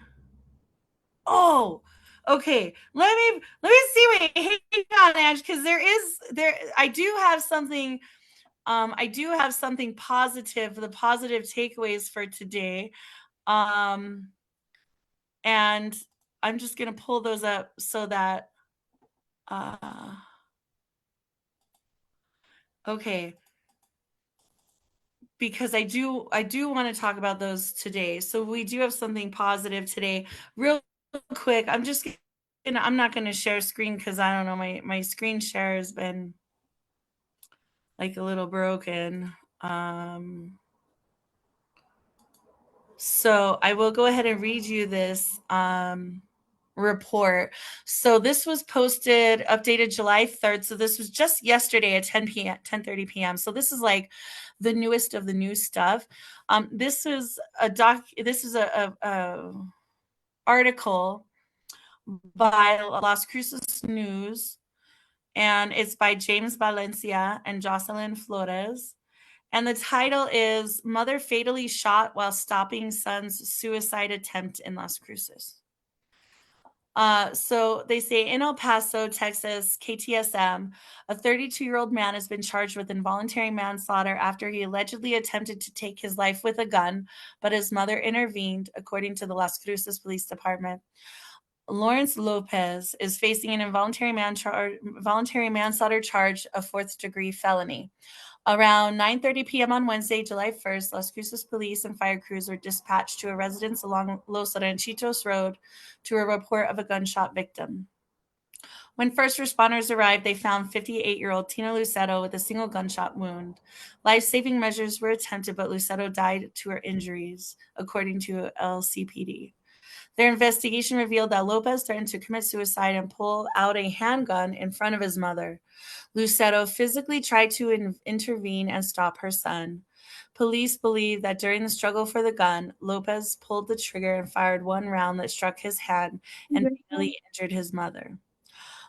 S1: Oh, okay. Let me see. Wait, hang on, Ange, because I do have something. I do have something positive. The positive takeaways for today. And I'm just gonna pull those up so that. Okay. Because I do want to talk about those today. So we do have something positive today. Real quick. I'm not gonna share screen because I don't know, my screen share has been like a little broken. So I will go ahead and read you this report. So this was posted, updated July 3rd. So this was just yesterday at 10 p.m., 10:30 p.m. So this is like the newest of the new stuff. This is a article by Las Cruces News, and it's by James Valencia and Jocelyn Flores. And the title is Mother Fatally Shot While Stopping Son's Suicide Attempt in Las Cruces. So they say in El Paso, Texas, KTSM, a 32-year-old man has been charged with involuntary manslaughter after he allegedly attempted to take his life with a gun, but his mother intervened, according to the Las Cruces Police Department. Lawrence Lopez is facing an involuntary manslaughter charge of fourth-degree felony. Around 9:30 p.m. on Wednesday, July 1st, Las Cruces police and fire crews were dispatched to a residence along Los Ranchitos Road to a report of a gunshot victim. When first responders arrived, they found 58-year-old Tina Lucero with a single gunshot wound. Life-saving measures were attempted, but Lucero died to her injuries, according to LCPD. Their investigation revealed that Lopez threatened to commit suicide and pull out a handgun in front of his mother. Lucero physically tried to intervene and stop her son. Police believe that during the struggle for the gun, Lopez pulled the trigger and fired one round that struck his hand and fatally injured his mother.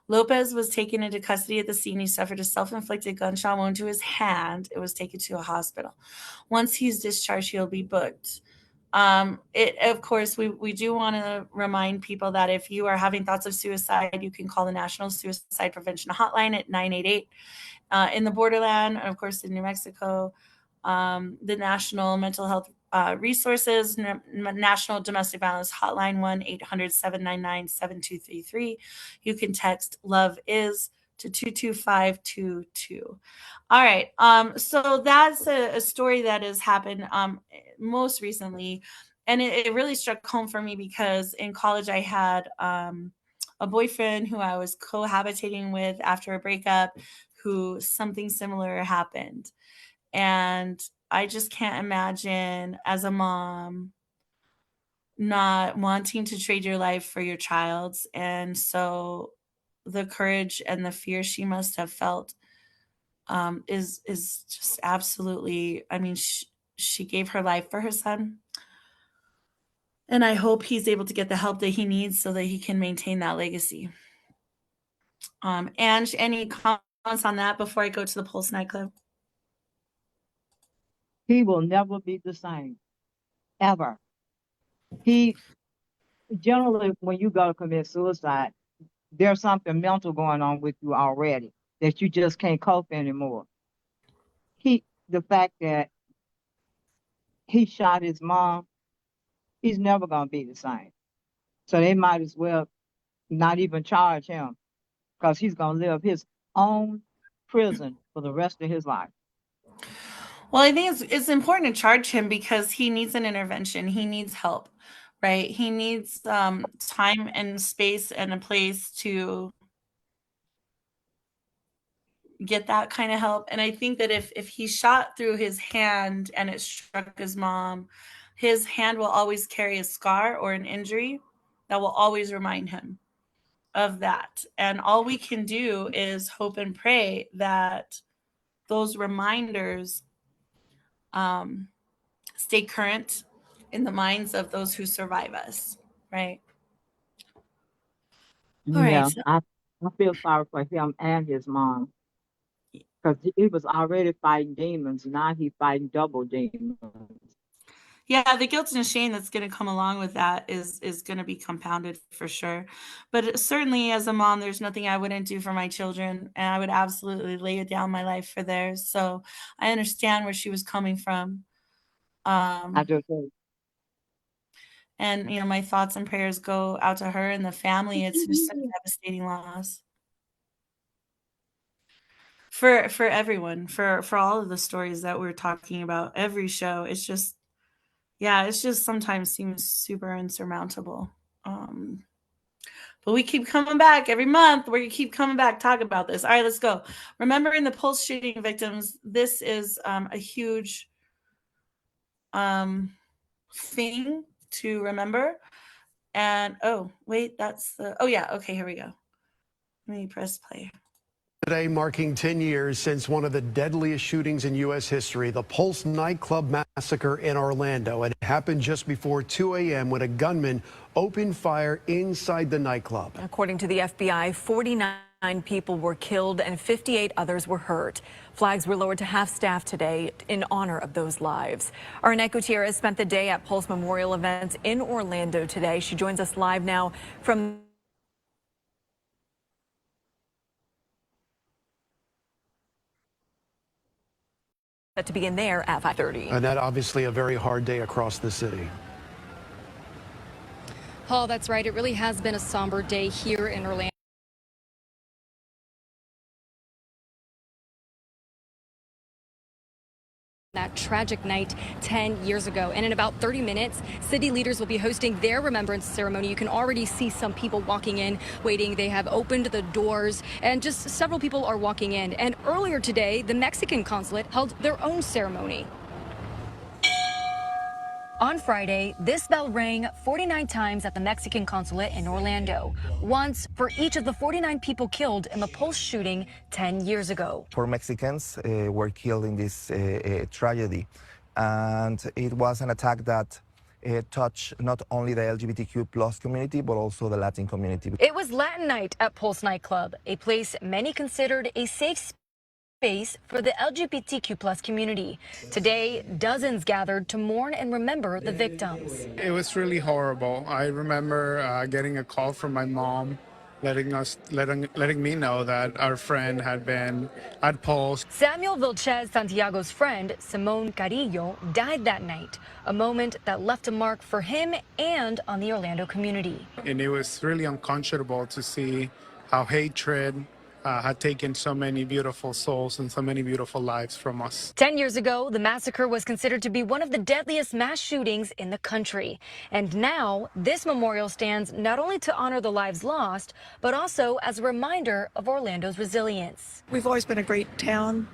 S1: Lopez was taken into custody at the scene. He suffered a self-inflicted gunshot wound to his hand. It was taken to a hospital. Once he's discharged, he'll be booked. Of course, we do want to remind people that if you are having thoughts of suicide, you can call the National Suicide Prevention Hotline at 988. In the borderland, and of course in New Mexico, the National Mental Health Resources, National Domestic Violence Hotline, 1-800-799-7233. You can text Love Is to 22522. All right. So that's a story that has happened most recently. And it really struck home for me because in college I had a boyfriend who I was cohabitating with after a breakup, who something similar happened. And I just can't imagine as a mom not wanting to trade your life for your child's. And so the courage and the fear she must have felt is just absolutely, I mean, she gave her life for her son. And I hope he's able to get the help that he needs so that he can maintain that legacy. Ange, any comments on that before I go to the Pulse nightclub?
S3: He will never be the same, ever. He generally, when you go to commit suicide, there's something mental going on with you already that you just can't cope anymore. The fact that he shot his mom, he's never going to be the same. So they might as well not even charge him because he's going to live his own prison for the rest of his life.
S1: Well, I think it's important to charge him because he needs an intervention. He needs help, right? He needs time and space and a place to get that kind of help. And I think that if he shot through his hand and it struck his mom, his hand will always carry a scar or an injury that will always remind him of that. And all we can do is hope and pray that those reminders stay current in the minds of those who survive us, right? All
S3: Yeah,
S1: right.
S3: I feel sorry for him and his mom because he was already fighting demons. Now he's fighting double demons.
S1: Yeah, the guilt and shame that's going to come along with that is going to be compounded for sure. But certainly, as a mom, there's nothing I wouldn't do for my children, and I would absolutely lay down my life for theirs. So I understand where she was coming from.
S3: I just think
S1: And my thoughts and prayers go out to her and the family. It's just such devastating loss for everyone, for all of the stories that we're talking about. Every show, it's just, yeah, it's just sometimes seems super insurmountable. But we keep coming back every month. We're going to keep coming back, talk about this. All right, let's go. Remembering the Pulse shooting victims. This is a huge thing to remember. And oh, wait, that's the, oh yeah, okay, here we go. Let me press play.
S7: Today marking 10 years since one of the deadliest shootings in U.S. history, the Pulse nightclub massacre in Orlando. It happened just before 2 a.m. when a gunman opened fire inside the nightclub.
S8: According to the FBI, 49 people were killed and 58 others were hurt. Flags were lowered to half-staff today in honor of those lives. Arnett Gutierrez spent the day at Pulse Memorial events in Orlando today. She joins us live now from to begin there at 5:30.
S7: And that obviously a very hard day across the city.
S9: Paul, that's right. It really has been a somber day here in Orlando. That tragic night 10 years ago. And in about 30 minutes, city leaders will be hosting their remembrance ceremony. You can already see some people walking in, waiting. They have opened the doors and just several people are walking in. And earlier today, the Mexican consulate held their own ceremony. On Friday, this bell rang 49 times at the Mexican consulate in Orlando, once for each of the 49 people killed in the Pulse shooting 10 years ago.
S10: 4 Mexicans were killed in this tragedy, and it was an attack that touched not only the LGBTQ plus community, but also the Latin community.
S9: It was Latin night at Pulse nightclub, a place many considered a safe space for the LGBTQ plus community. Today, dozens gathered to mourn and remember the victims.
S11: It was really horrible. I remember getting a call from my mom letting me know that our friend had been at Pulse.
S9: Samuel Vilches Santiago's friend, Simone Carrillo, died that night, a moment that left a mark for him and on the Orlando community.
S11: And it was really unconscionable to see how hatred had taken so many beautiful souls and so many beautiful lives from us.
S9: 10 years ago, the massacre was considered to be one of the deadliest mass shootings in the country. And now, this memorial stands not only to honor the lives lost, but also as a reminder of Orlando's resilience.
S12: We've always been a great town,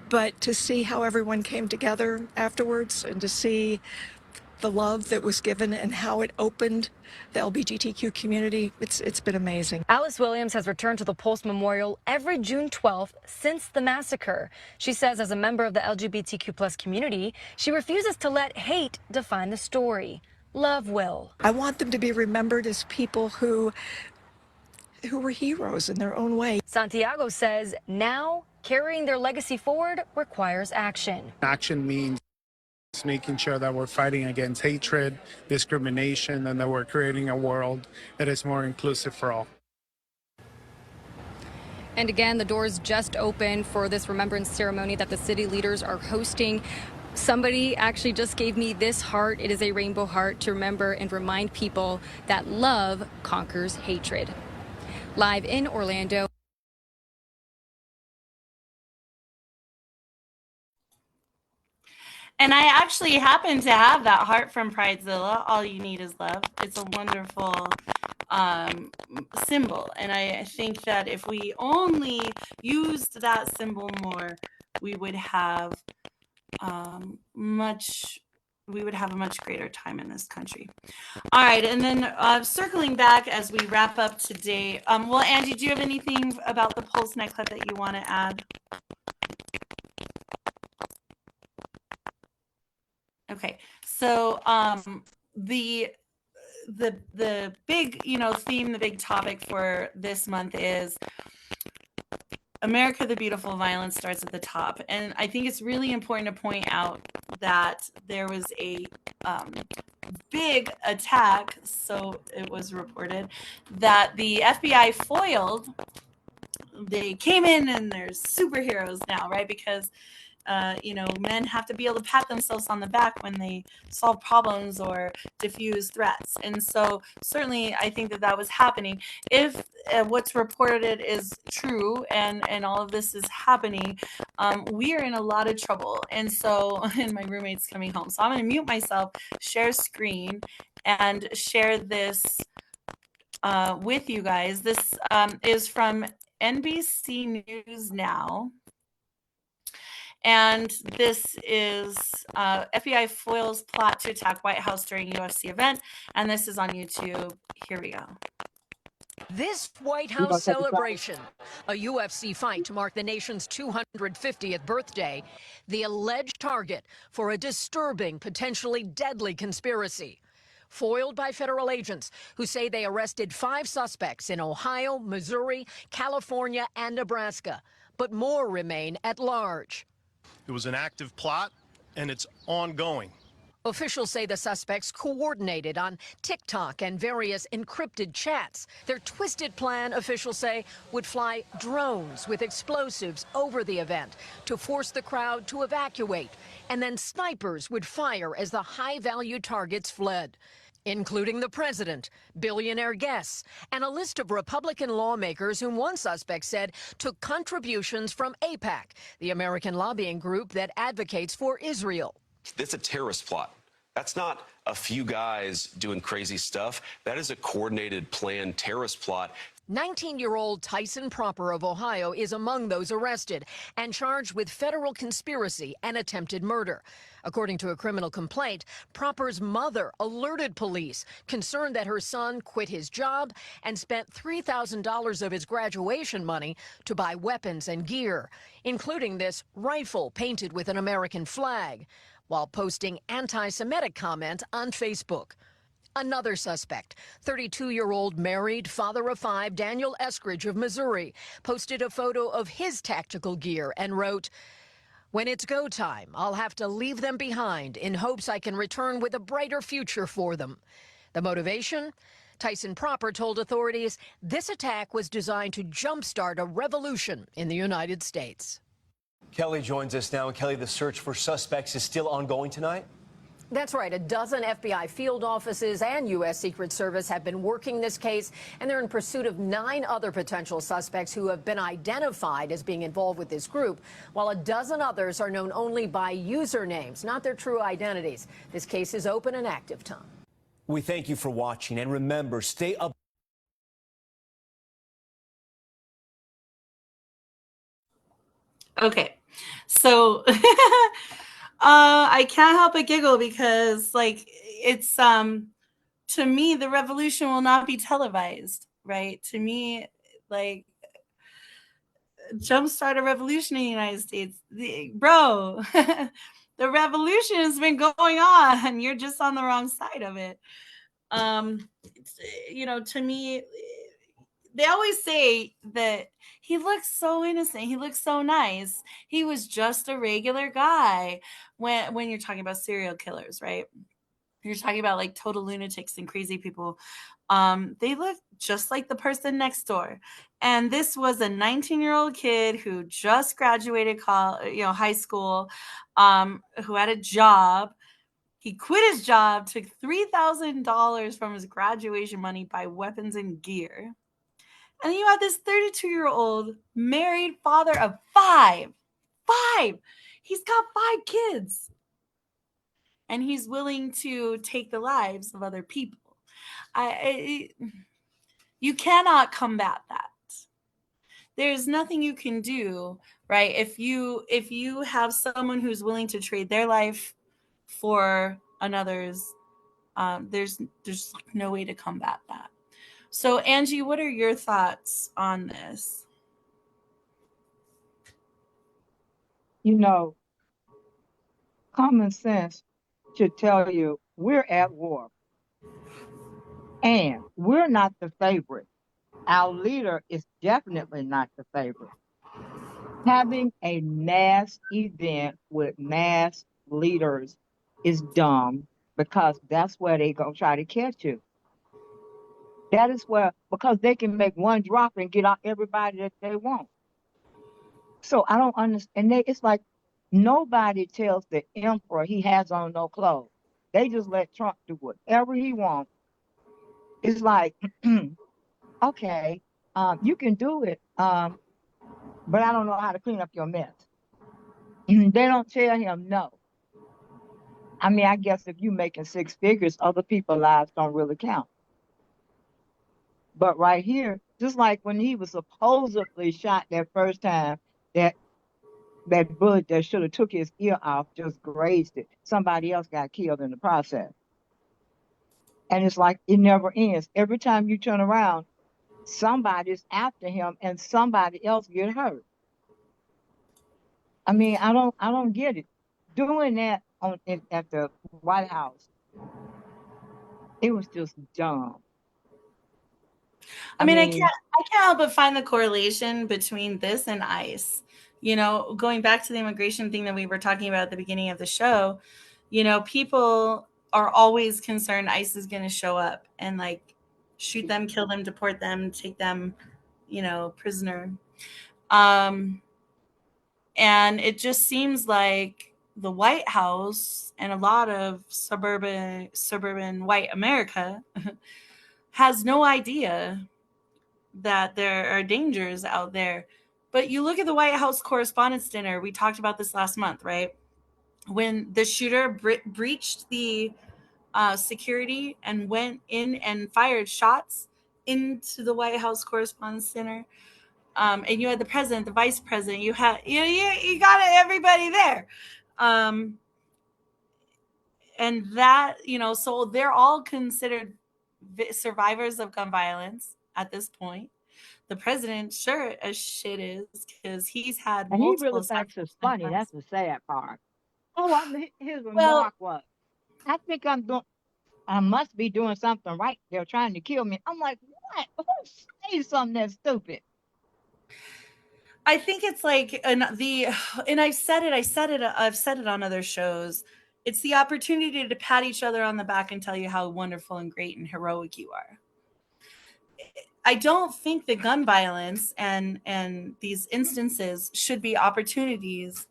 S12: but to see how everyone came together afterwards and to see the love that was given and how it opened the LGBTQ community, it's been amazing.
S9: Alice Williams has returned to the Pulse Memorial every June 12th since the massacre. She says as a member of the LGBTQ plus community, she refuses to let hate define the story. Love will.
S12: I want them to be remembered as people who were heroes in their own way.
S9: Santiago says now carrying their legacy forward requires action.
S11: Action means making sure that we're fighting against hatred, discrimination, and that we're creating a world that is more inclusive for all.
S9: And again, the doors just opened for this remembrance ceremony that the city leaders are hosting. Somebody actually just gave me this heart. It is a rainbow heart to remember and remind people that love conquers hatred. Live in Orlando.
S1: And I actually happen to have that heart from Pridezilla. All you need is love. It's a wonderful symbol. And I think that if we only used that symbol more, we would have we would have a much greater time in this country. All right, and then circling back as we wrap up today. Well, Angie, do you have anything about the Pulse nightclub that you want to add? Okay, so the big theme, the big topic for this month is America the Beautiful. Violence starts at the top, and I think it's really important to point out that there was a big attack. So it was reported that the FBI foiled. They came in and they're superheroes now, right? Because men have to be able to pat themselves on the back when they solve problems or diffuse threats. And so certainly I think that was happening. If what's reported is true and all of this is happening, we are in a lot of trouble. And so, and my roommate's coming home. So I'm going to mute myself, share screen, and share this with you guys. This is from NBC News Now. And this is FBI foils plot to attack White House during UFC event. And this is on YouTube. Here we go.
S13: This White House celebration, a UFC fight to mark the nation's 250th birthday, the alleged target for a disturbing, potentially deadly conspiracy. Foiled by federal agents who say they arrested 5 suspects in Ohio, Missouri, California, and Nebraska, but more remain at large.
S14: It was an active plot, and it's ongoing.
S13: Officials say the suspects coordinated on TikTok and various encrypted chats. Their twisted plan, officials say, would fly drones with explosives over the event to force the crowd to evacuate. And then snipers would fire as the high-value targets fled, including the president, billionaire guests, and a list of Republican lawmakers whom one suspect said took contributions from AIPAC, the American lobbying group that advocates for Israel.
S15: That's a terrorist plot. That's not a few guys doing crazy stuff. That is a coordinated, planned terrorist plot.
S13: 19-year-old Tyson Proper of Ohio is among those arrested and charged with federal conspiracy and attempted murder. According to a criminal complaint, Proper's mother alerted police, concerned that her son quit his job and spent $3,000 of his graduation money to buy weapons and gear, including this rifle painted with an American flag, while posting anti-Semitic comments on Facebook. Another suspect, 32-year-old married father of 5 Daniel Eskridge of Missouri, posted a photo of his tactical gear and wrote, "When it's go time, I'll have to leave them behind in hopes I can return with a brighter future for them." The motivation? Tyson Proper told authorities this attack was designed to jumpstart a revolution in the United States.
S16: Kelly joins us now. Kelly, the search for suspects is still ongoing tonight?
S13: That's right. A dozen FBI field offices and U.S. Secret Service have been working this case, and they're in pursuit of 9 other potential suspects who have been identified as being involved with this group, while a dozen others are known only by usernames, not their true identities. This case is open and active, Tom.
S16: We thank you for watching, and remember, stay up.
S1: Okay, so I can't help but giggle because, like, it's to me the revolution will not be televised, right? To me, like, jumpstart a revolution in the United States, bro. The revolution has been going on, and you're just on the wrong side of it. To me, they always say that he looks so innocent. He looks so nice. He was just a regular guy. When you're talking about serial killers, right? You're talking about like total lunatics and crazy people. They look just like the person next door. And this was a 19-year-old kid who just graduated high school, who had a job. He quit his job, took $3,000 from his graduation money, buy weapons and gear. And then you have this 32-year-old married father of 5. 5! He's got 5 kids. And he's willing to take the lives of other people. You cannot combat that. There's nothing you can do, right? If you have someone who's willing to trade their life for another's, there's no way to combat that. So, Angie, what are your thoughts on this?
S3: Common sense should tell you we're at war. And we're not the favorite. Our leader is definitely not the favorite. Having a mass event with mass leaders is dumb because that's where they're going to try to catch you. That is where, because they can make one drop and get out everybody that they want. So I don't understand. It's like nobody tells the emperor he has on no clothes. They just let Trump do whatever he wants. It's like, okay, you can do it, but I don't know how to clean up your mess. They don't tell him no. I mean, I guess if you're making 6 figures, other people's lives don't really count. But right here, just like when he was supposedly shot that first time, that that bullet that should have took his ear off just grazed it. Somebody else got killed in the process. And it's like it never ends. Every time you turn around, somebody's after him and somebody else get hurt. I mean, I don't get it. Doing that at the White House, it was just dumb.
S1: I mean, I can't help but find the correlation between this and ICE. You know, going back to the immigration thing that we were talking about at the beginning of the show, you know, people are always concerned ICE is going to show up and like shoot them, kill them, deport them, take them, you know, prisoner. Um, and it just seems like the White House and a lot of suburban white America has no idea that there are dangers out there. But you look at the White House Correspondents' Dinner, we talked about this last month, right? When the shooter breached the security and went in and fired shots into the White House Correspondents' Dinner. And you had the president, the vice president, you got everybody there. And that, you know, so they're all considered survivors of gun violence at this point. The president sure as shit is because he's had
S3: And he
S1: multiple
S3: really thinks it's funny. That's the sad part. Oh, his
S1: well,
S3: remark was, I think I must be doing something right. They're trying to kill me. I'm like, what? Who says something that's stupid?
S1: I think it's like and I've said it on other shows. It's the opportunity to pat each other on the back and tell you how wonderful and great and heroic you are. I don't think that gun violence and these instances should be opportunities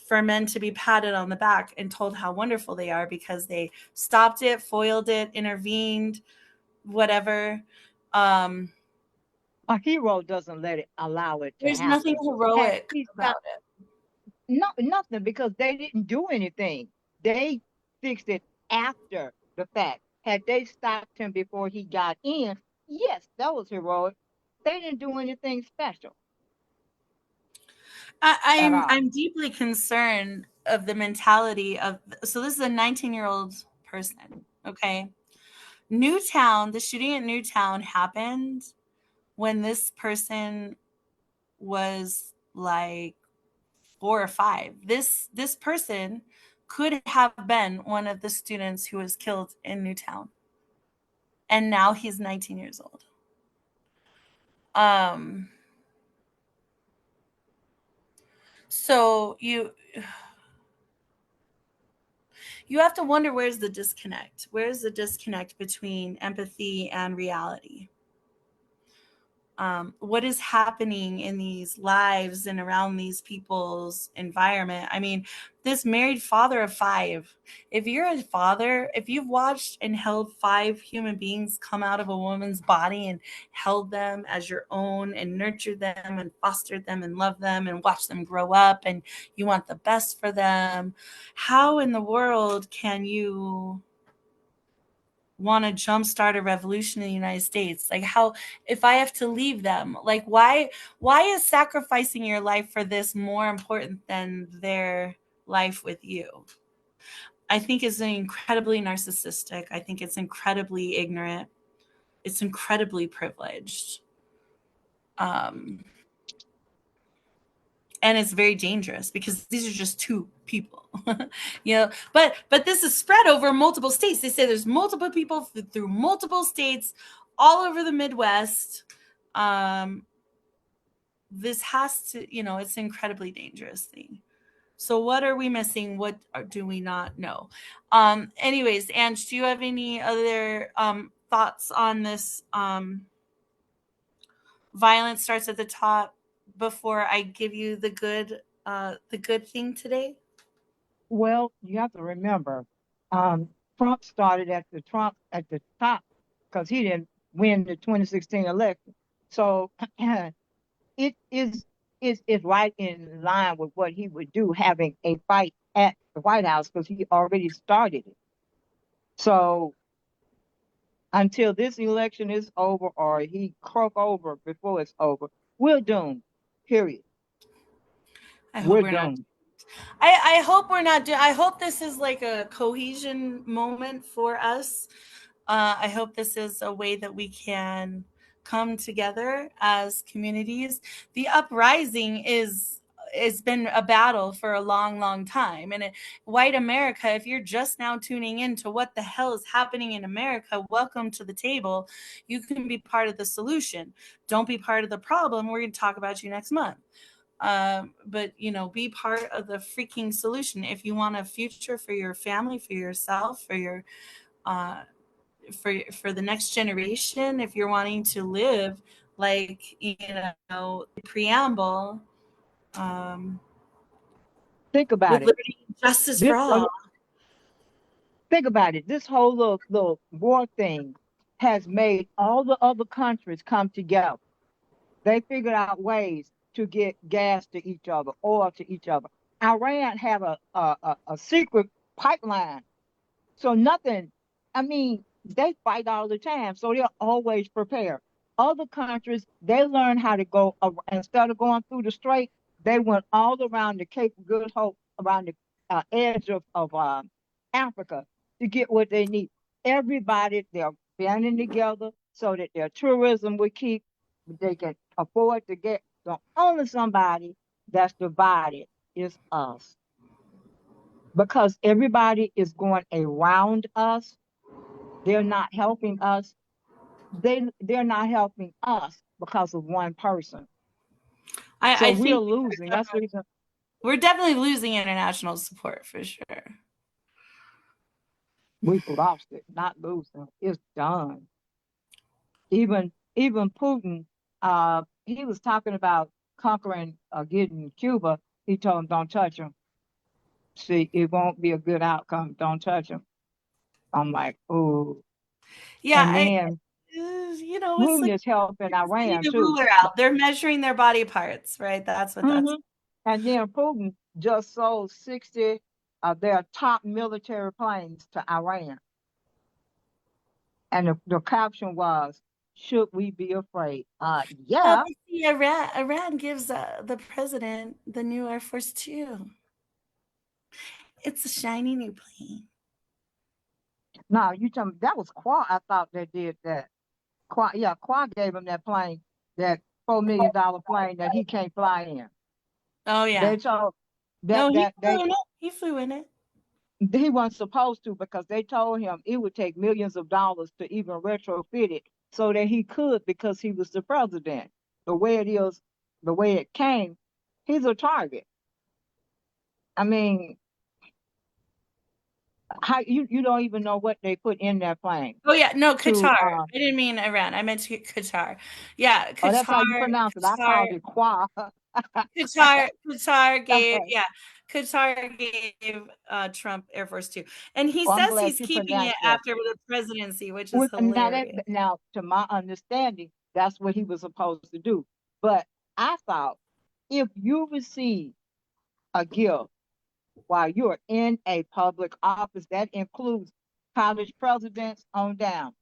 S1: for men to be patted on the back and told how wonderful they are because they stopped it, foiled it, intervened, whatever. Um,
S3: A hero doesn't allow it to
S1: there's nothing
S3: happen. Had
S1: heroic
S3: he
S1: about
S3: stopped,
S1: it.
S3: no, nothing because they didn't do anything. They fixed it after the fact. Had they stopped him before he got in, yes, that was heroic. They didn't do anything special at all.
S1: I'm deeply concerned of the mentality of so this is a 19-year-old person, okay? Newtown, the shooting at Newtown happened when this person was like 4 or 5. This person could have been one of the students who was killed in Newtown. And now he's 19 years old. So you have to wonder where's the disconnect? Where's the disconnect between empathy and reality? What is happening in these lives and around these people's environment? I mean, this married father of 5, if you're a father, if you've watched and held 5 human beings come out of a woman's body and held them as your own and nurtured them and fostered them and loved them and watched them grow up and you want the best for them, how in the world can you want to jumpstart a revolution in the United States? Like how if I have to leave them, like why is sacrificing your life for this more important than their life with you? I think it's incredibly narcissistic. I think it's incredibly ignorant. It's incredibly privileged. Um and it's very dangerous because these are just 2 people. You know, but this is spread over multiple states. They say there's multiple people through multiple states all over the Midwest. um this has to, you know, it's an incredibly dangerous thing. So what are we missing? What do we not know? Anyways, Ange, do you have any other thoughts on this? Violence starts at the top before I give you the good thing today.
S3: Well, you have to remember, um, Trump started at the top because he didn't win the 2016 election. So it is right in line with what he would do, having a fight at the White House because he already started it. So until this election is over or he croak over before it's over, we're doomed. Period.
S1: I hope
S3: We're
S1: we're not.
S3: doomed.
S1: I hope we're not. I hope this is like a cohesion moment for us. I hope this is a way that we can come together as communities. The uprising is it's been a battle for a long, long time. And white America, if you're just now tuning in to what the hell is happening in America, welcome to the table. You can be part of the solution. Don't be part of the problem. We're going to talk about you next month. But be part of the freaking solution if you want a future for your family, for yourself, for your uh, for the next generation. If you're wanting to live like the preamble, um,
S3: Think about
S1: with
S3: it.
S1: liberty and justice for
S3: This
S1: all.
S3: Think about it. This whole little war thing has made all the other countries come together. They figured out ways to get gas to each other, oil to each other. Iran have a secret pipeline. So nothing, I mean, they fight all the time. So they're always prepared. Other countries, they learn how to go, instead of going through the strait, they went all around the Cape of Good Hope, around the edge of Africa to get what they need. Everybody, they're banding together so that their tourism will keep, they can afford to get. The only somebody that's divided is us, because everybody is going around us. They're not helping us. They're not helping us because of one person. So
S1: I
S3: we're
S1: think
S3: losing. That's the reason
S1: we're definitely losing international support for sure.
S3: we've lost it, not losing. It's done. Even Putin, he was talking about conquering, getting Cuba. He told him, "Don't touch him. See, it won't be a good outcome. Don't touch him." I'm like, "Ooh."
S1: Yeah,
S3: And then
S1: it's
S3: Putin
S1: like
S3: is helping
S1: getting
S3: Iran
S1: the
S3: too.
S1: ruler out. They're measuring their body parts, right? That's what that's.
S3: Hmm. And then Putin just sold 60 of their top military planes to Iran. And the caption was, "Should we be afraid?"
S1: Well,
S3: Yeah.
S1: but see, Iran gives the president the new Air Force too. It's a shiny new plane.
S3: No, you tell me that was Qua. I thought they did that. Qua, yeah, Qua gave him that plane, that $4 million plane that he can't fly in.
S1: Oh yeah.
S3: They told
S1: No,
S3: that that they
S1: He flew in it.
S3: he wasn't supposed to, because they told him it would take millions of dollars to even retrofit it so that he could, because he was the president. The way it is, the way it came, he's a target. I mean, how you don't even know what they put in that plane
S1: Oh yeah, no,
S3: to
S1: Qatar. I didn't mean Iran. I meant Qatar. Yeah,
S3: oh, that's how you pronounce it. I
S1: Qatar,
S3: called it Qua.
S1: Qatar gave, yeah, Qatar gave Trump Air Force Two, and he
S3: Well, I'm
S1: says
S3: glad
S1: he's
S3: you
S1: keeping it
S3: pronounced that.
S1: after the presidency, which is
S3: With, now that
S1: hilarious.
S3: now to my understanding, that's what he was supposed to do. But I thought, if you receive a gift while you're in a public office, that includes college presidents on down,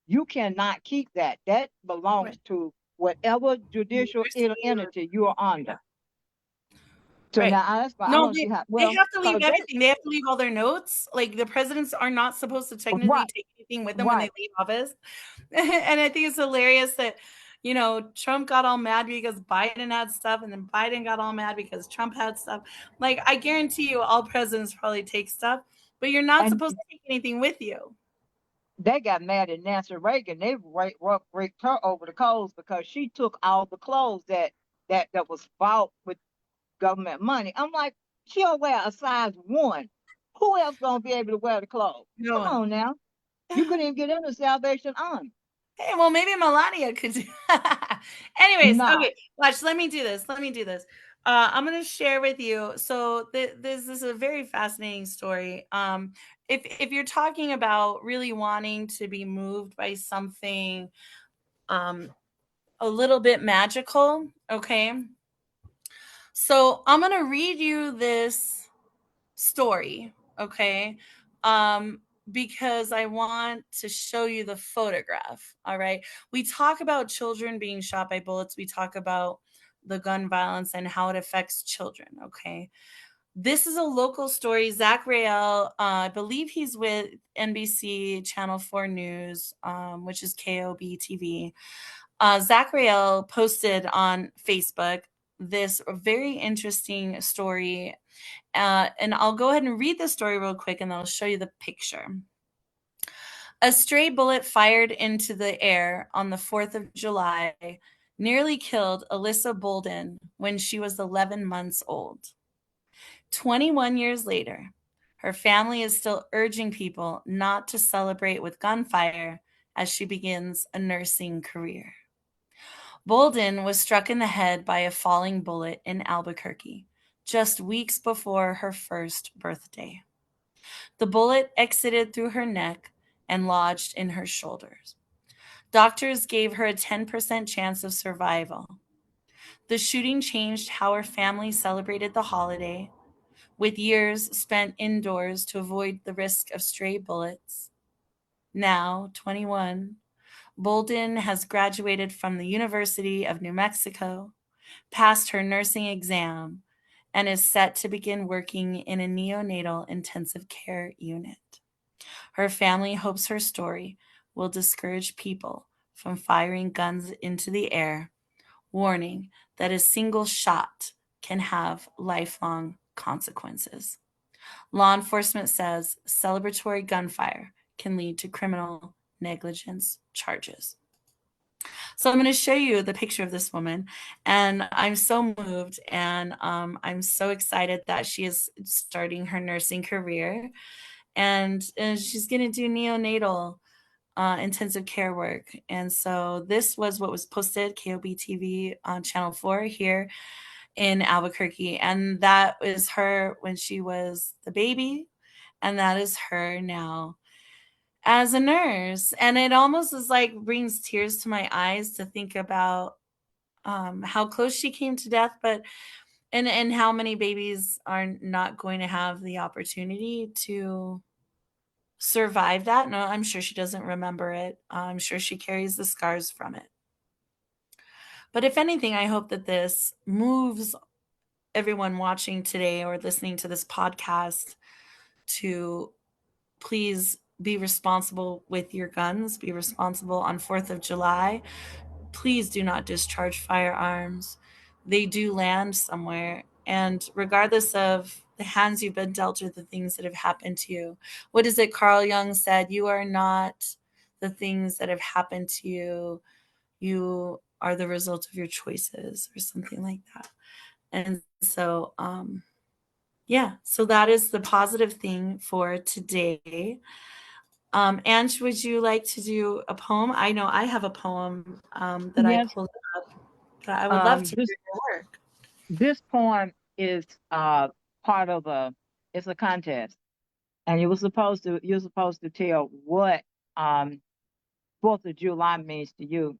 S3: you cannot keep that. That belongs
S1: Right.
S3: to whatever judicial
S1: University or
S3: entity you are under. So
S1: right.
S3: now that's why I
S1: No,
S3: don't see how,
S1: they
S3: well,
S1: have to leave
S3: because they
S1: everything. They have to leave all their notes. Like the presidents are not supposed to technically
S3: right,
S1: take anything with them when they
S3: right.
S1: leave office. And I think it's hilarious that, Trump got all mad because Biden had stuff, and then Biden got all mad because Trump had stuff. Like, I guarantee you, all presidents probably take stuff, but you're not
S3: And
S1: supposed to take anything with you.
S3: they got mad at Nancy Reagan. They raked her over the coals because she took all the clothes that was bought with government money. I'm like, she'll wear a size 1. Who else gonna be able to wear the clothes?
S1: No
S3: Come
S1: one.
S3: on now. You couldn't even get in the Salvation Army.
S1: Hey, well, maybe Melania could do. Anyways,
S3: No.
S1: okay, watch. Let me do this. I'm going to share with you. So this is a very fascinating story. If you're talking about really wanting to be moved by something a little bit magical, okay. So I'm going to read you this story, okay, because I want to show you the photograph. All right. We talk about children being shot by bullets. We talk about the gun violence and how it affects children. Okay. This is a local story. Zach Rael, I believe he's with NBC Channel 4 News, which is KOB TV. Zach Rael posted on Facebook this very interesting story. And I'll go ahead and read the story real quick and then I'll show you the picture. A stray bullet fired into the air on the 4th of July nearly killed Alyssa Bolden when she was 11 months old. 21 years later, her family is still urging people not to celebrate with gunfire as she begins a nursing career. Bolden was struck in the head by a falling bullet in Albuquerque just weeks before her first birthday. The bullet exited through her neck and lodged in her shoulders. Doctors gave her a 10% chance of survival. The shooting changed how her family celebrated the holiday, with years spent indoors to avoid the risk of stray bullets. Now, 21, Bolden has graduated from the University of New Mexico, passed her nursing exam, and is set to begin working in a neonatal intensive care unit. Her family hopes her story will discourage people from firing guns into the air, warning that a single shot can have lifelong consequences. Law enforcement says celebratory gunfire can lead to criminal negligence charges. So I'm going to show you the picture of this woman, and I'm so moved, and I'm so excited that she is starting her nursing career, and she's going to do neonatal intensive care work. And so this was what was posted, KOB TV on Channel 4 here in Albuquerque, and that is her when she was the baby, and that is her now as a nurse. And it almost is like brings tears to my eyes to think about how close she came to death, but and how many babies are not going to have the opportunity to survive that. No, I'm sure she doesn't remember it. I'm sure she carries the scars from it. But if anything, I hope that this moves everyone watching today or listening to this podcast to please be responsible with your guns, be responsible on 4th of July. Please do not discharge firearms. They do land somewhere. And regardless of the hands you've been dealt or the things that have happened to you, what is it Carl Jung said? You are not the things that have happened to you. You are the result of your choices or something like that. And so, yeah, so that is the positive thing for today. Ange, would you like to do a poem? I know I have a poem that I
S3: Yes.
S1: pulled up that I would love to
S3: This
S1: hear your work.
S3: this poem is part of it's a contest, and you're supposed to tell what 4th of July means to you.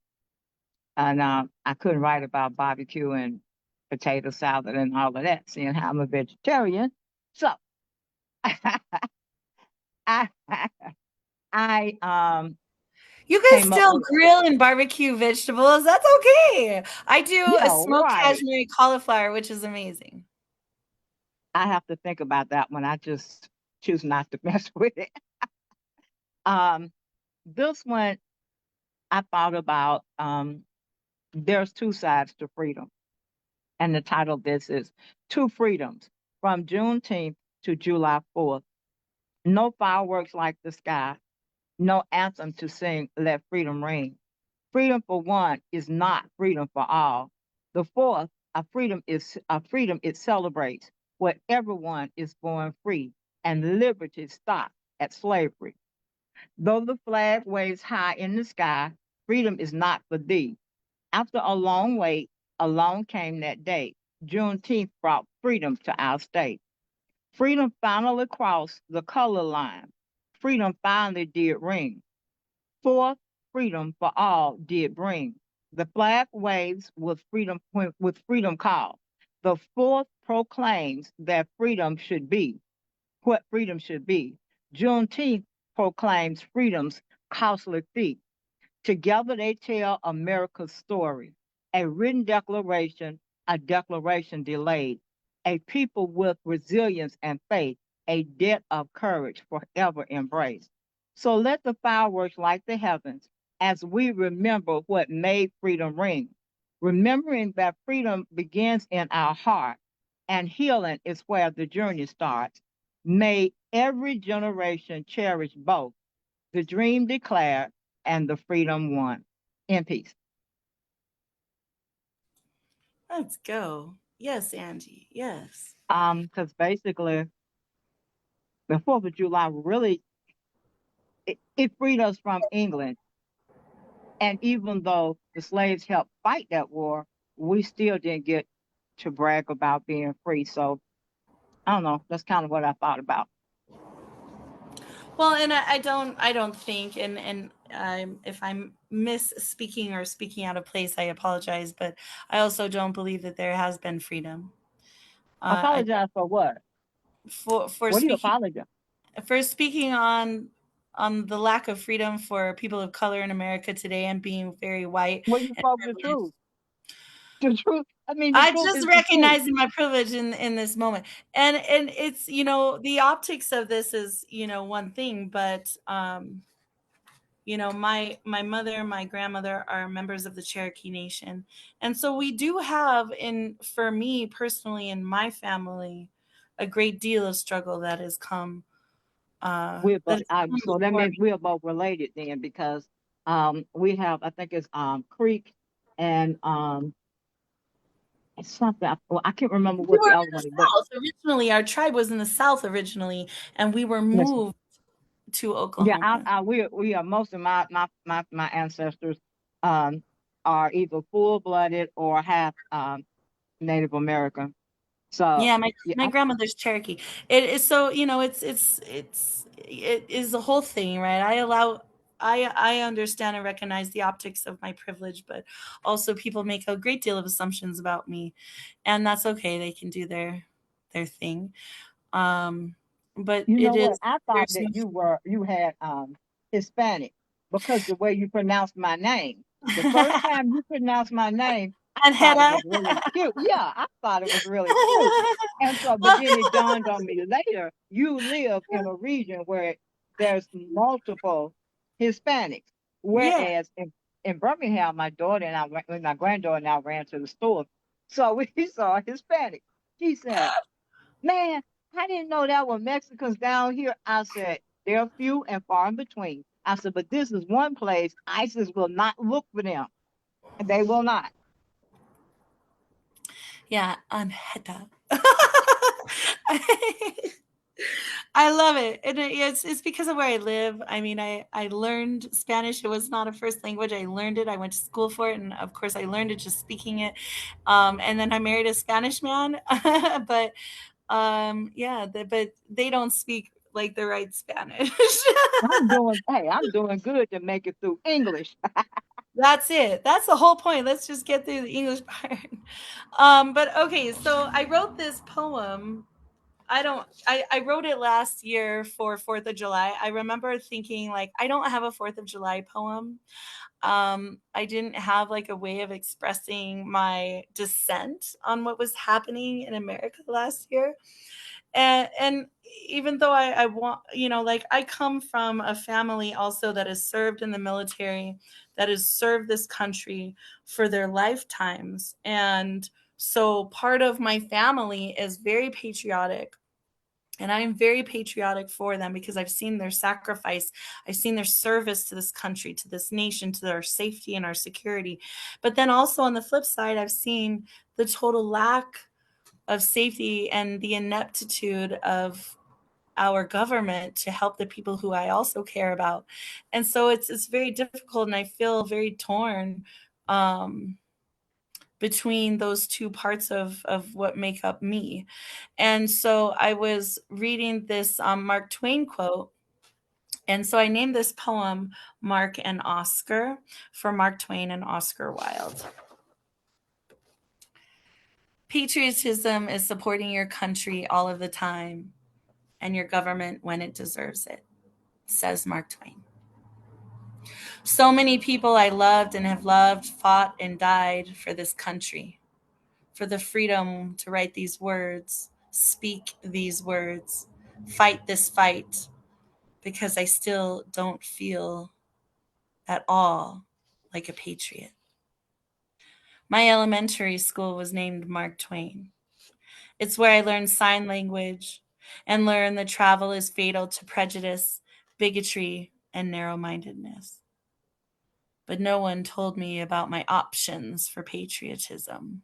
S3: And I couldn't write about barbecue and potato salad and all of that, seeing how I'm a vegetarian. So I I
S1: You guys
S3: came up
S1: still
S3: with
S1: grill and barbecue vegetables. That's okay. I do a
S3: yeah,
S1: smoked
S3: right.
S1: cashmere cauliflower, which is amazing.
S3: I have to think about that one. I just choose not to mess with it. Um, this one I thought about. There's two sides to freedom, and the title of this is Two Freedoms from Juneteenth to July 4th. No fireworks like the sky, no anthem to sing, let freedom ring. Freedom for one is not freedom for all. The fourth, a freedom it celebrates where everyone is born free and liberty stops at slavery. Though the flag waves high in the sky, freedom is not for thee. After a long wait, along came that day. Juneteenth brought freedom to our state. Freedom finally crossed the color line. Freedom finally did ring. Fourth, freedom for all did bring. The flag waves with freedom call. The fourth proclaims that freedom should be what freedom should be. Juneteenth proclaims freedom's costly thief. Together they tell America's story. A written declaration, a declaration delayed. A people with resilience and faith, a debt of courage forever embraced. So let the fireworks light the heavens as we remember what made freedom ring. Remembering that freedom begins in our heart and healing is where the journey starts. May every generation cherish both the dream declared and the freedom won. In peace.
S1: Let's go. Yes, Angie. Yes.
S3: Because basically the 4th of July really it freed us from England. And even though the slaves helped fight that war, we still didn't get to brag about being free. So I don't know. That's kind of what I thought about.
S1: Well, and I don't think, and if I'm misspeaking or speaking out of place, I apologize. But I also don't believe that there has been freedom. I
S3: Apologize for what?
S1: for
S3: What do you
S1: speaking
S3: apologize?
S1: for speaking on the lack of freedom for people of color in America today and being very white
S3: Well, you
S1: and
S3: spoke the
S1: privileged.
S3: truth. The truth. I mean, the
S1: I
S3: truth
S1: just
S3: is the truth.
S1: recognizing my privilege in this moment, and it's the optics of this is one thing, but my mother and my grandmother are members of the Cherokee Nation, and so we do have for me personally in my family a great deal of struggle that has come
S3: We're
S1: that
S3: both,
S1: has come
S3: so that
S1: before
S3: means
S1: me.
S3: we're both related then because we have I think it's Creek and it's something well, I can't remember
S1: We
S3: what
S1: were
S3: the other
S1: in the
S3: one is, but
S1: South originally. Our tribe was in the South originally, and we were
S3: listen.
S1: moved to
S3: Yeah,
S1: Oklahoma.
S3: we are most of my ancestors um are either full blooded or half Native American. So
S1: Yeah, my
S3: yeah,
S1: my grandmother's Cherokee. It is so it is the whole thing, right? I understand and recognize the optics of my privilege, but also people make a great deal of assumptions about me, and that's okay. They can do their thing. Um, but
S3: you know
S1: it
S3: what?
S1: is
S3: I thought
S1: there's
S3: that
S1: no
S3: you had Hispanic because the way you pronounced my name. The first time you pronounced my name, I thought it
S1: Anheta.
S3: was really cute. Yeah, I thought it was really cute. And so, but
S1: Well,
S3: then it dawned on me later, you live in a region where there's multiple Hispanics.
S1: yeah.
S3: Whereas in Birmingham, my daughter and my granddaughter and I ran to the store. So we saw a Hispanic. She said, man, I didn't know there were Mexicans down here. I said, they're few and far in between. I said, but this is one place ISIS will not look for them. They will not.
S1: Yeah, Anheta. I love it. And it's because of where I live. I mean, I learned Spanish. It was not a first language. I learned it. I went to school for it. And of course, I learned it just speaking it. And then I married a Spanish man. But yeah, but they don't speak like the right Spanish.
S3: I'm doing good to make it through English.
S1: That's it. That's the whole point. Let's just get through the English part. But okay, so I wrote this poem. I wrote it last year for 4th of July. I remember thinking like I don't have a 4th of July poem. I didn't have like a way of expressing my dissent on what was happening in America last year. And even though I want, like I come from a family also that has served in the military, that has served this country for their lifetimes. And so part of my family is very patriotic, and I am very patriotic for them because I've seen their sacrifice. I've seen their service to this country, to this nation, to our safety and our security. But then also on the flip side, I've seen the total lack of safety and the ineptitude of our government to help the people who I also care about. And so it's very difficult, and I feel very torn between those two parts of what make up me. And so I was reading this Mark Twain quote. And so I named this poem Mark and Oscar for Mark Twain and Oscar Wilde. Patriotism is supporting your country all of the time and your government when it deserves it. says Mark Twain. So many people I loved and have loved fought and died for this country, for the freedom to write these words, speak these words, fight this fight, because I still don't feel at all like a patriot. My elementary school was named Mark Twain. It's where I learned sign language and learned that travel is fatal to prejudice, bigotry, and narrow mindedness. But no one told me about my options for patriotism.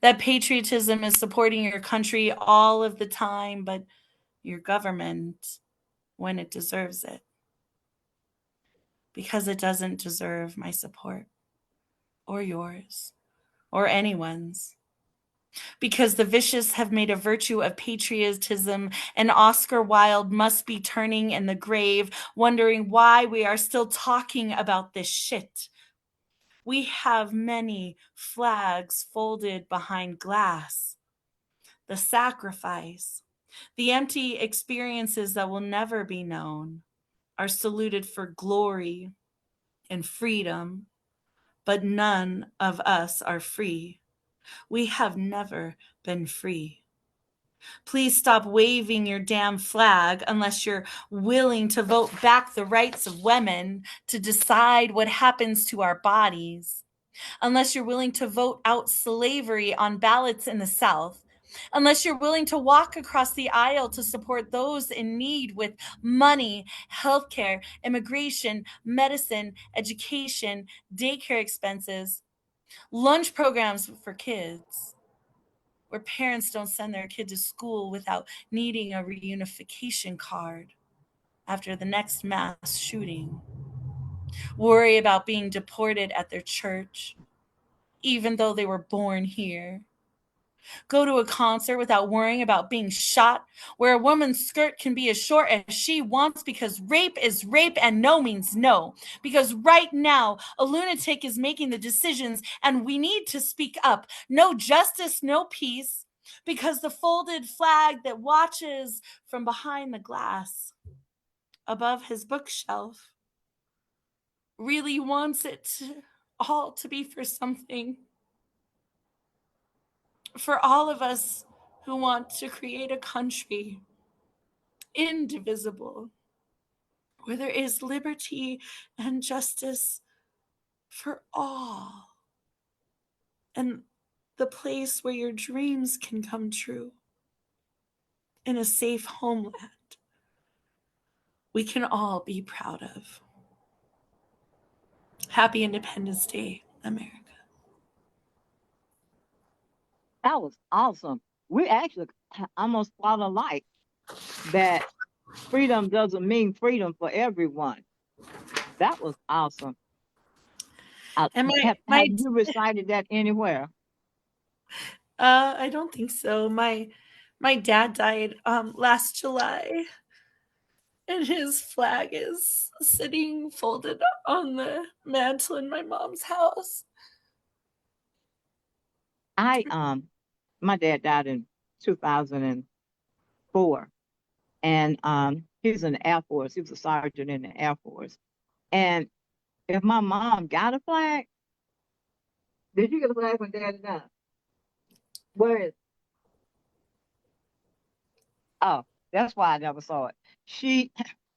S1: That patriotism is supporting your country all of the time, but your government when it deserves it. Because it doesn't deserve my support, or yours, or anyone's. Because the vicious have made a virtue of patriotism, and Oscar Wilde must be turning in the grave, wondering why we are still talking about this shit. We have many flags folded behind glass. The sacrifice, the empty experiences that will never be known, are saluted for glory and freedom, but none of us are free. We have never been free. Please stop waving your damn flag unless you're willing to vote back the rights of women to decide what happens to our bodies. Unless you're willing to vote out slavery on ballots in the South. Unless you're willing to walk across the aisle to support those in need with money, healthcare, immigration, medicine, education, daycare expenses, lunch programs for kids, where parents don't send their kid to school without needing a reunification card after the next mass shooting, worry about being deported at their church, even though they were born here. Go to a concert without worrying about being shot, where a woman's skirt can be as short as she wants because rape is rape and no means no. Because right now, a lunatic is making the decisions and we need to speak up. No justice, no peace. Because the folded flag that watches from behind the glass above his bookshelf really wants it all to be for something. For all of us who want to create a country indivisible, where there is liberty and justice for all, and the place where your dreams can come true in a safe homeland we can all be proud of. Happy Independence Day, America.
S3: That was awesome. We actually almost thought alike that freedom doesn't mean freedom for everyone. That was awesome.
S1: And
S3: Have you recited that anywhere?
S1: I don't think so. My dad died last July, and his flag is sitting folded on the mantle in my mom's house.
S3: My dad died in 2004, and he was in the Air Force. He was a sergeant in the Air Force. And if my mom got a flag, did you get a flag when Dad died? Where is? Oh, that's why I never saw it.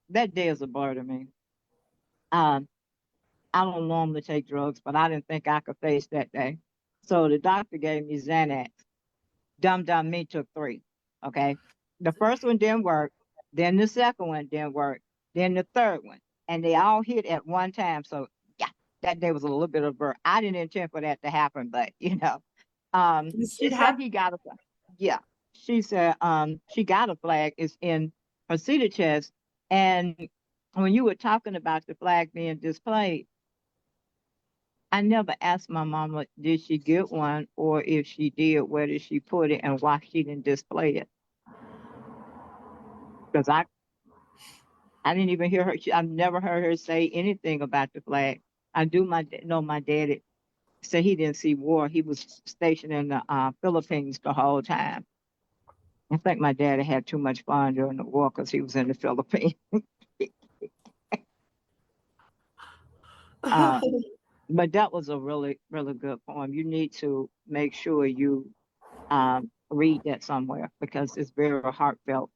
S3: That day is a blur to me. Um, I don't normally take drugs, but I didn't think I could face that day. So the doctor gave me Xanax. Dumb me took 3. Okay. The first one didn't work. Then the second one didn't work. Then the third one. And they all hit at one time. So yeah, that day was a little bit of a blur. I didn't intend for that to happen, but she said he got a flag. Yeah. She said she got a flag. It's in her cedar chest. And when you were talking about the flag being displayed, I never asked my mama, did she get one, or if she did, where did she put it and why she didn't display it? Because I didn't even hear her. I've never heard her say anything about the flag. I do know my daddy said he didn't see war. He was stationed in the Philippines the whole time. I think my daddy had too much fun during the war because he was in the Philippines. But that was a really, really good poem. You need to make sure you read that somewhere because it's very heartfelt.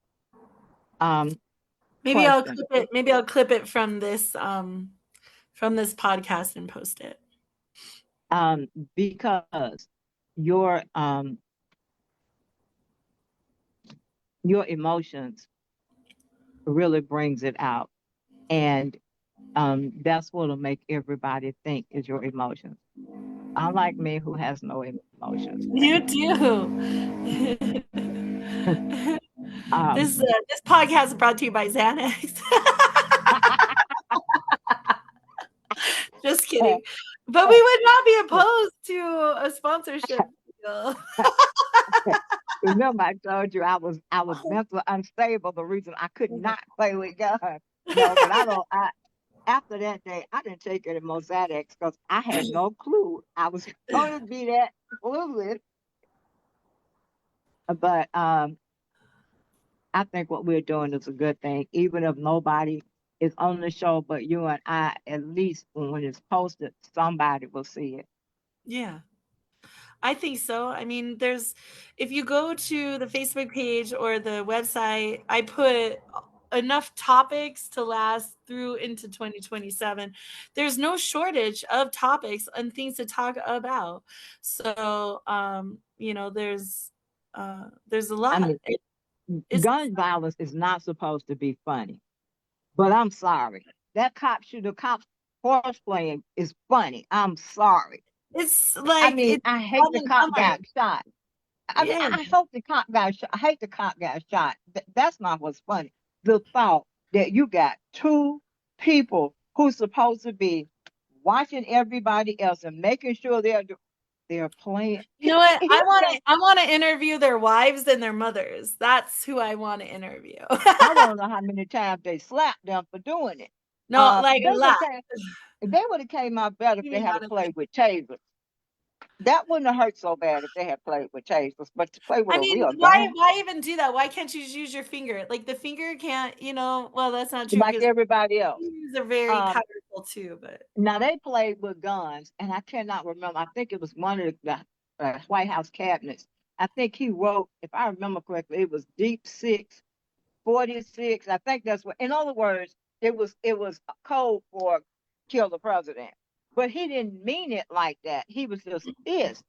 S1: Maybe I'll
S3: Question.
S1: clip it. Maybe I'll clip it from this podcast and post it.
S3: Because your emotions really brings it out, and that's what'll make everybody think is your emotions. Unlike me, who has no emotions.
S1: You do. This podcast is brought to you by Xanax. Just kidding. But we would not be opposed to a sponsorship deal.
S3: Remember, I told you I was mentally unstable. The reason I could not play with guns. No, but after that day, I didn't take any more Xanax because I had no clue I was going to be that clueless. But I think what we're doing is a good thing, even if nobody is on the show but you and I. At least when it's posted, somebody will see it.
S1: Yeah. I think so. I mean, if you go to the Facebook page or the website, I put enough topics to last through into 2027. There's no shortage of topics and things to talk about. So, there's a lot.
S3: I mean, gun violence is not supposed to be funny, but I'm sorry. That cop horseplaying is funny. I'm sorry.
S1: It's
S3: I
S1: like
S3: mean, I hate the cop got shot. I mean,
S1: Yeah.
S3: I hope the cop got shot. I hate the cop got shot. That's not what's funny. The thought that you got two people who's supposed to be watching everybody else and making sure they're playing.
S1: You know what? I want to interview their wives and their mothers. That's who I want to interview.
S3: I want to know how many times they slapped them for doing it.
S1: No, like a lot.
S3: They would have came out better if they had played with tasers. That wouldn't have hurt so bad if they had played with tasers, but to play with
S1: I
S3: a
S1: mean,
S3: real
S1: why
S3: gun,
S1: even do that? Why can't you just use your finger? Like the finger can't, well, that's not true
S3: like
S1: because
S3: everybody else.
S1: fingers are very powerful too, but
S3: Now they played with guns, and I cannot remember. I think it was one of the White House cabinets. I think he wrote, if I remember correctly, it was Deep 646. I think that's what. In other words, it was a code for kill the president, but he didn't mean it like that. He was just pissed.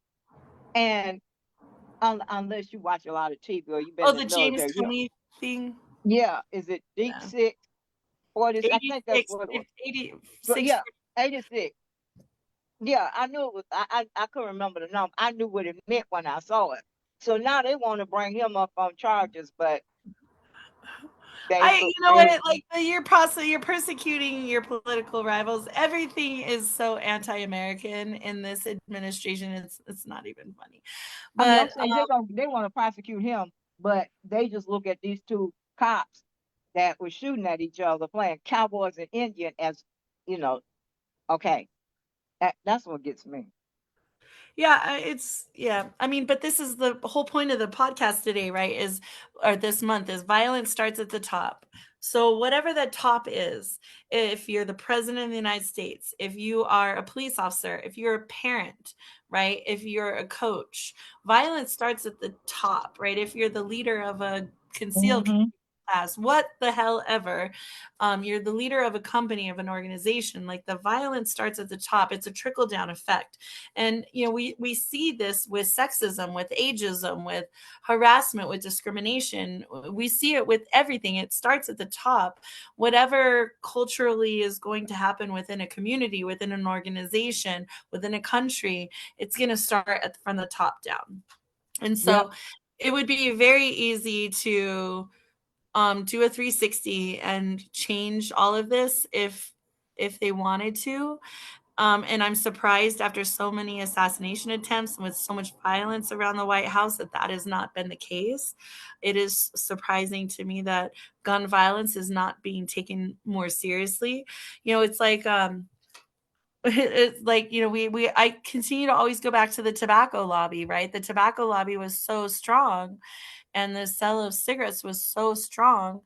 S3: And unless you watch a lot of TV or you've been in
S1: the
S3: the
S1: James
S3: military,
S1: Comey thing.
S3: Yeah, is it Deep 646? I think that's what it was.
S1: 86.
S3: Yeah, 86. Yeah, I knew it was. I couldn't remember the number. I knew what it meant when I saw it. So now they want to bring him up on charges, but
S1: You know what? Like you're persecuting your political rivals. Everything is so anti-American in this administration. It's not even funny.
S3: I mean, I'm
S1: But
S3: saying they want to prosecute him, but they just look at these two cops that were shooting at each other, playing cowboys and Indian as, okay, that's what gets me.
S1: yeah. I mean, but this is the whole point of the podcast today, right? Or this month is violence starts at the top. So whatever that top is, if you're the president of the United States, if you are a police officer, if you're a parent, right? If you're a coach, violence starts at the top, right? If you're the leader of a concealed class, what the hell ever, you're the leader of a company, of an organization, like the violence starts at the top. It's a trickle down effect. And we see this with sexism, with ageism, with harassment, with discrimination. We see it with everything. It starts at the top. Whatever culturally is going to happen within a community, within an organization, within a country, it's going to start from the top down. And so it would be very easy to do a 360 and change all of this if they wanted to. And I'm surprised after so many assassination attempts and with so much violence around the White House that has not been the case. It is surprising to me that gun violence is not being taken more seriously. It's like it's like I continue to always go back to the tobacco lobby, right? The tobacco lobby was so strong and the sale of cigarettes was so strong.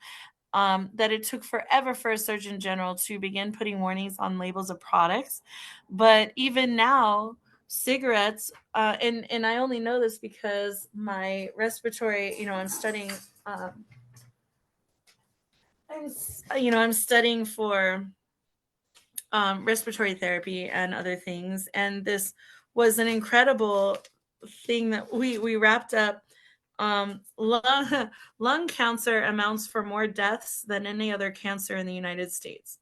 S1: that it took forever for a Surgeon General to begin putting warnings on labels of products. But even now, cigarettes, and I only know this because my respiratory, I'm studying, I'm studying for respiratory therapy and other things. And this was an incredible thing that we wrapped up. Lung cancer amounts for more deaths than any other cancer in the United States.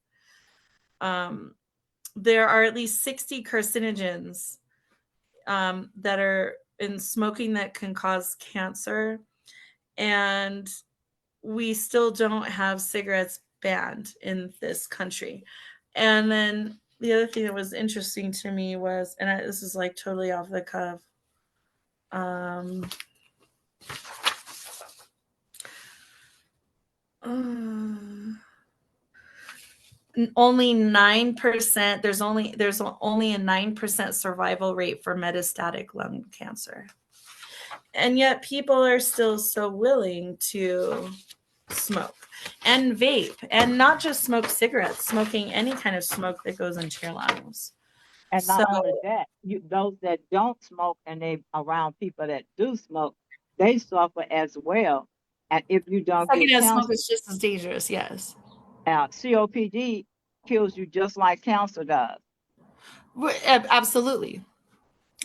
S1: There are at least 60 carcinogens that are in smoking that can cause cancer. And we still don't have cigarettes banned in this country. And then the other thing that was interesting to me was, and this is like totally off the cuff, only 9%, there's only a 9% survival rate for metastatic lung cancer. And yet people are still so willing to smoke and vape, and not just smoke cigarettes, smoking any kind of smoke that goes into your lungs.
S3: And not only that, those that don't smoke and they around people that do smoke, they suffer as well. And if you don't get
S1: Secondhand smoke
S3: cancer,
S1: is just as dangerous. Yes.
S3: COPD kills you just like cancer does.
S1: Absolutely.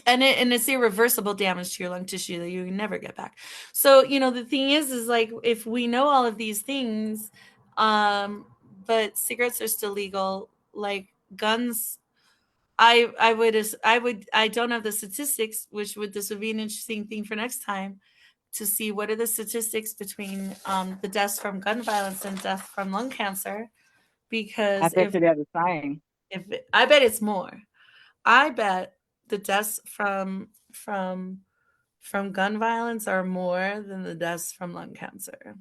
S1: And it's irreversible damage to your lung tissue that you can never get back. So, the thing is like, if we know all of these things, but cigarettes are still legal, like guns, I don't have the statistics, this would be an interesting thing for next time, to see what are the statistics between the deaths from gun violence and death from lung cancer.
S3: I
S1: Because
S3: bet you they're the same.
S1: I bet it's more. I bet the deaths from gun violence are more than the deaths from lung cancer.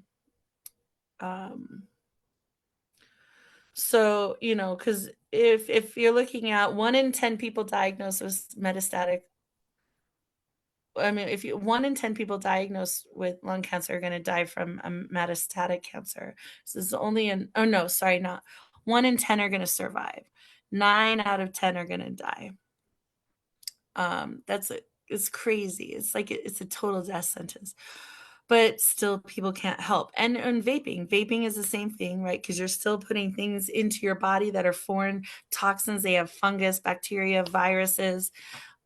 S1: So, because if you're looking at 1 in 10 people diagnosed with metastatic, if 1 in 10 people diagnosed with lung cancer are going to die from a metastatic cancer. So this is only 1 in 10 are going to survive. 9 out of 10 are going to die. It's crazy. It's like it's a total death sentence. But still people can't help. And vaping is the same thing, right? Because you're still putting things into your body that are foreign toxins. They have fungus, bacteria, viruses,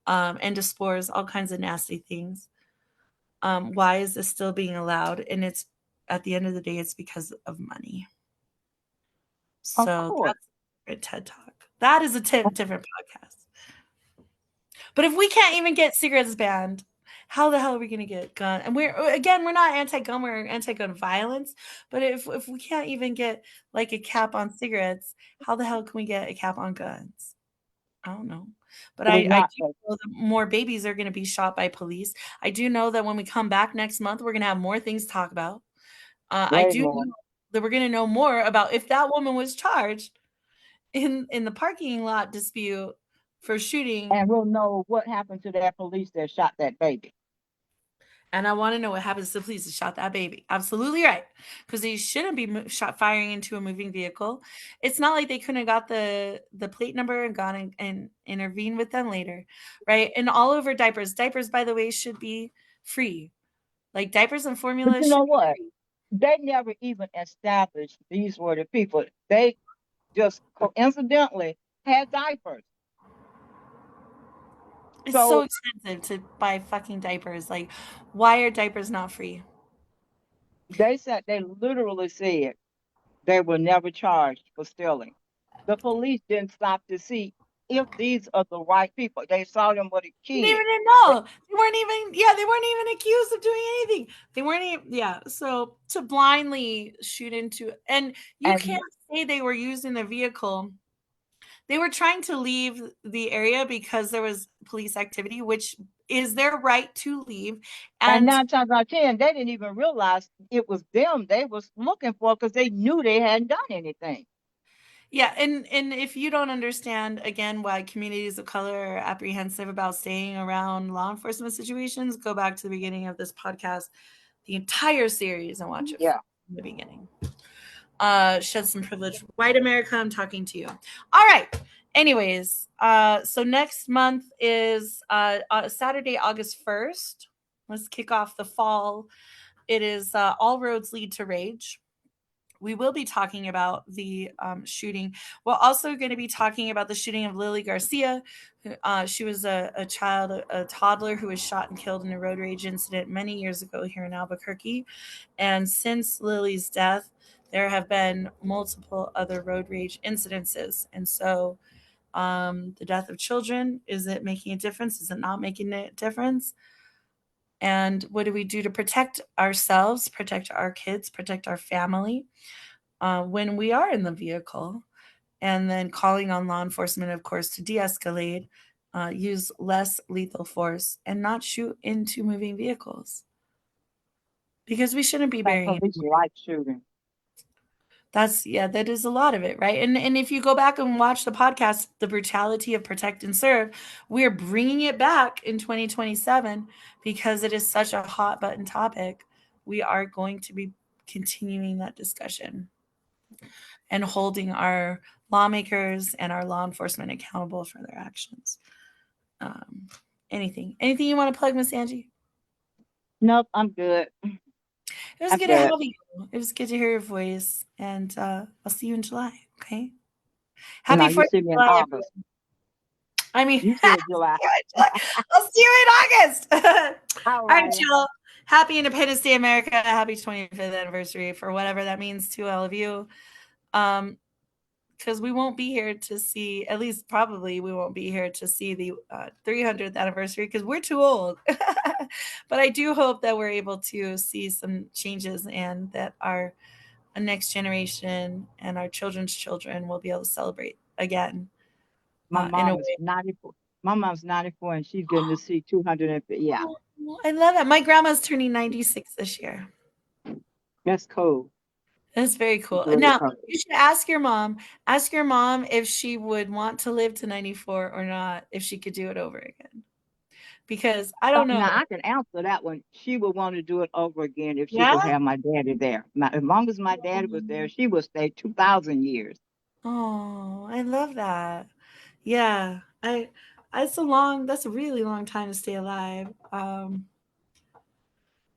S1: endospores, all kinds of nasty things. Why is this still being allowed? And it's, at the end of the day, it's because of money. So that's a TED Talk. That is a different podcast. But if we can't even get cigarettes banned, how the hell are we going to get gun? And we're not anti-gun, we're anti-gun violence. But if we can't even get like a cap on cigarettes, how the hell can we get a cap on guns? I don't know. But I do know that more babies are going to be shot by police. I do know that when we come back next month, we're going to have more things to talk about. I do know that we're going to know more about if that woman was charged in the parking lot dispute for shooting.
S3: And we'll know what happened to that police that shot that baby.
S1: And I want to know what happens to the police that shot that baby. Absolutely right. Because they shouldn't be firing into a moving vehicle. It's not like they couldn't have got the plate number and gone and intervened with them later. Right. And all over diapers. Diapers, by the way, should be free. Like diapers and formula.
S3: But you know what? They never even established these were the people. They just coincidentally had diapers.
S1: It's so expensive to buy fucking diapers. Like, why are diapers not free?
S3: They literally said they were never charged for stealing. The police didn't stop to see if these are the right people. They saw them with a kid.
S1: They didn't know. They weren't even accused of doing anything. They weren't even, so to blindly shoot into, and can't say they were using the vehicle. They were trying to leave the area because there was police activity, which is their right to leave.
S3: And 9 times out of 10, they didn't even realize it was them they was looking for because they knew they hadn't done anything.
S1: Yeah, and if you don't understand, again, why communities of color are apprehensive about staying around law enforcement situations, go back to the beginning of this podcast, the entire series, and watch it from the beginning. shed some privilege. White America, I'm talking to you. All right. Anyways, so next month is Saturday, August 1st. Let's kick off the fall. It is All Roads Lead to Rage. We will be talking about the shooting. We're also going to be talking about the shooting of Lily Garcia. She was a child, a toddler who was shot and killed in a road rage incident many years ago here in Albuquerque. And since Lily's death, there have been multiple other road rage incidences. And so the death of children, is it making a difference? Is it not making a difference? And what do we do to protect ourselves, protect our kids, protect our family when we are in the vehicle? And then calling on law enforcement, of course, to de-escalate, use less lethal force, and not shoot into moving vehicles. Because we shouldn't be burying
S3: Police like shooting.
S1: that is a lot of it, right? And if you go back and watch the podcast, The Brutality of Protect and Serve, we're bringing it back in 2027 because it is such a hot button topic. We are going to be continuing that discussion and holding our lawmakers and our law enforcement accountable for their actions. Anything you want to plug, Miss Angie?
S3: Nope, I'm good.
S1: It was good to have you. It was good to hear your voice, and I'll see you in July. Okay. Happy
S3: No, you
S1: 4th
S3: see
S1: of
S3: me in
S1: July,
S3: August.
S1: everyone. I mean,
S3: You said July.
S1: I'll see you in August.
S3: All
S1: All right,
S3: right.
S1: y'all. Happy Independence Day, America. Happy 25th anniversary for whatever that means to all of you. Because we won't be here to see, at least probably we won't be here to see the 300th anniversary because we're too old. But I do hope that we're able to see some changes and that our next generation and our children's children will be able to celebrate again.
S3: My
S1: In a
S3: mom is
S1: way.
S3: 94. My mom's 94 and she's getting to see 250. Yeah,
S1: Oh, I love that. My grandma's turning 96 this year.
S3: that's cool.
S1: That's very
S3: It's
S1: cool.
S3: really
S1: Now,
S3: cool.
S1: you should ask your mom. Ask your mom if she would want to live to 94 or not, if she could do it over again. Because I don't know.
S3: Now I can answer that one. She would want to do it over again if she
S1: Yeah?
S3: could have my daddy there. Now, as long as my daddy was there, she would stay 2,000 years.
S1: Oh, I love that. Yeah. That's a really long time to stay alive.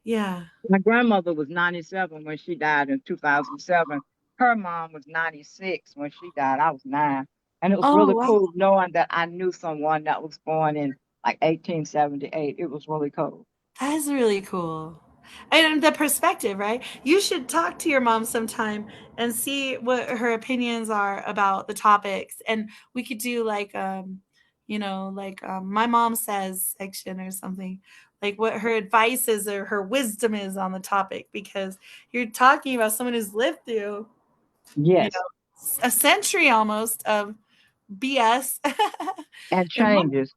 S1: Yeah.
S3: My grandmother was 97 when she died in 2007. Her mom was 96 when she died. I was 9. And it was
S1: Oh,
S3: really
S1: wow.
S3: cool knowing that I knew someone that was born in like 1878. It was really cool.
S1: That is really cool. And the perspective, right? You should talk to your mom sometime and see what her opinions are about the topics. And we could do like my mom says section or something. Like what her advice is or her wisdom is on the topic because you're talking about someone who's lived through,
S3: Yes.
S1: a century almost of BS
S3: And
S1: and
S3: changes.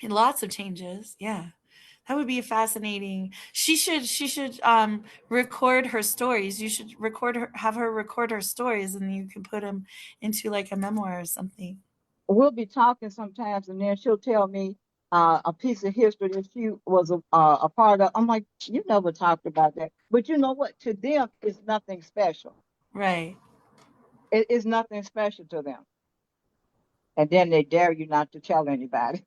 S1: lots of changes. Yeah. That would be fascinating. She should record her stories. You should have her record her stories, and you can put them into like a memoir or something.
S3: We'll be talking sometimes, and then she'll tell me a piece of history that she was a part of. I'm like, you never talked about that. But you know what? To them, it's nothing special.
S1: Right.
S3: It is nothing special to them. And then they dare you not to tell anybody.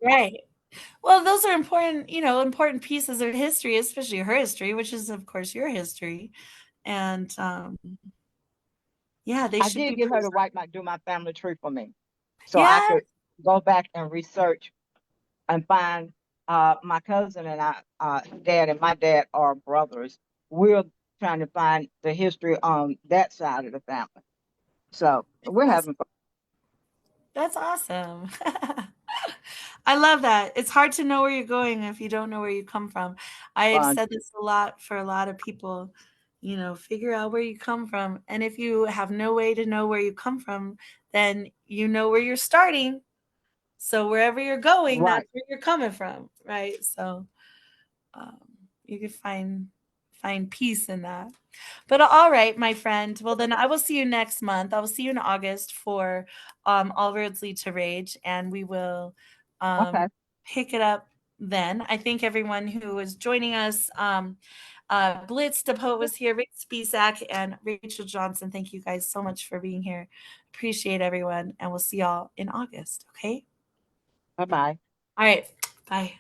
S1: Right. Well, those are important pieces of history, especially her history, which is of course your history. And yeah, they
S3: I
S1: should
S3: did
S1: be
S3: get her to
S1: preserved.
S3: do my family tree for me, so I
S1: Yes.
S3: could go back and research and find my cousin and dad and my dad are brothers. We're trying to find the history on that side of the family. So we're having fun.
S1: That's awesome. I love that. It's hard to know where you're going if you don't know where you come from. I've said this a lot for a lot of people, figure out where you come from. And if you have no way to know where you come from, then you know where you're starting. So wherever you're going, that's
S3: Right.
S1: where you're coming from, right? So um, you can find peace in that. But all right, my friend. Well, then I will see you next month. I will see you in August for All Roads Lead to Rage, and we will
S3: Okay.
S1: pick it up then. I thank everyone who is joining us. Blitz DePoe was here, Rick Spisak, and Rachel Johnson. Thank you guys so much for being here. Appreciate everyone, and we'll see y'all in August. Okay.
S3: Bye-bye.
S1: All right. Bye.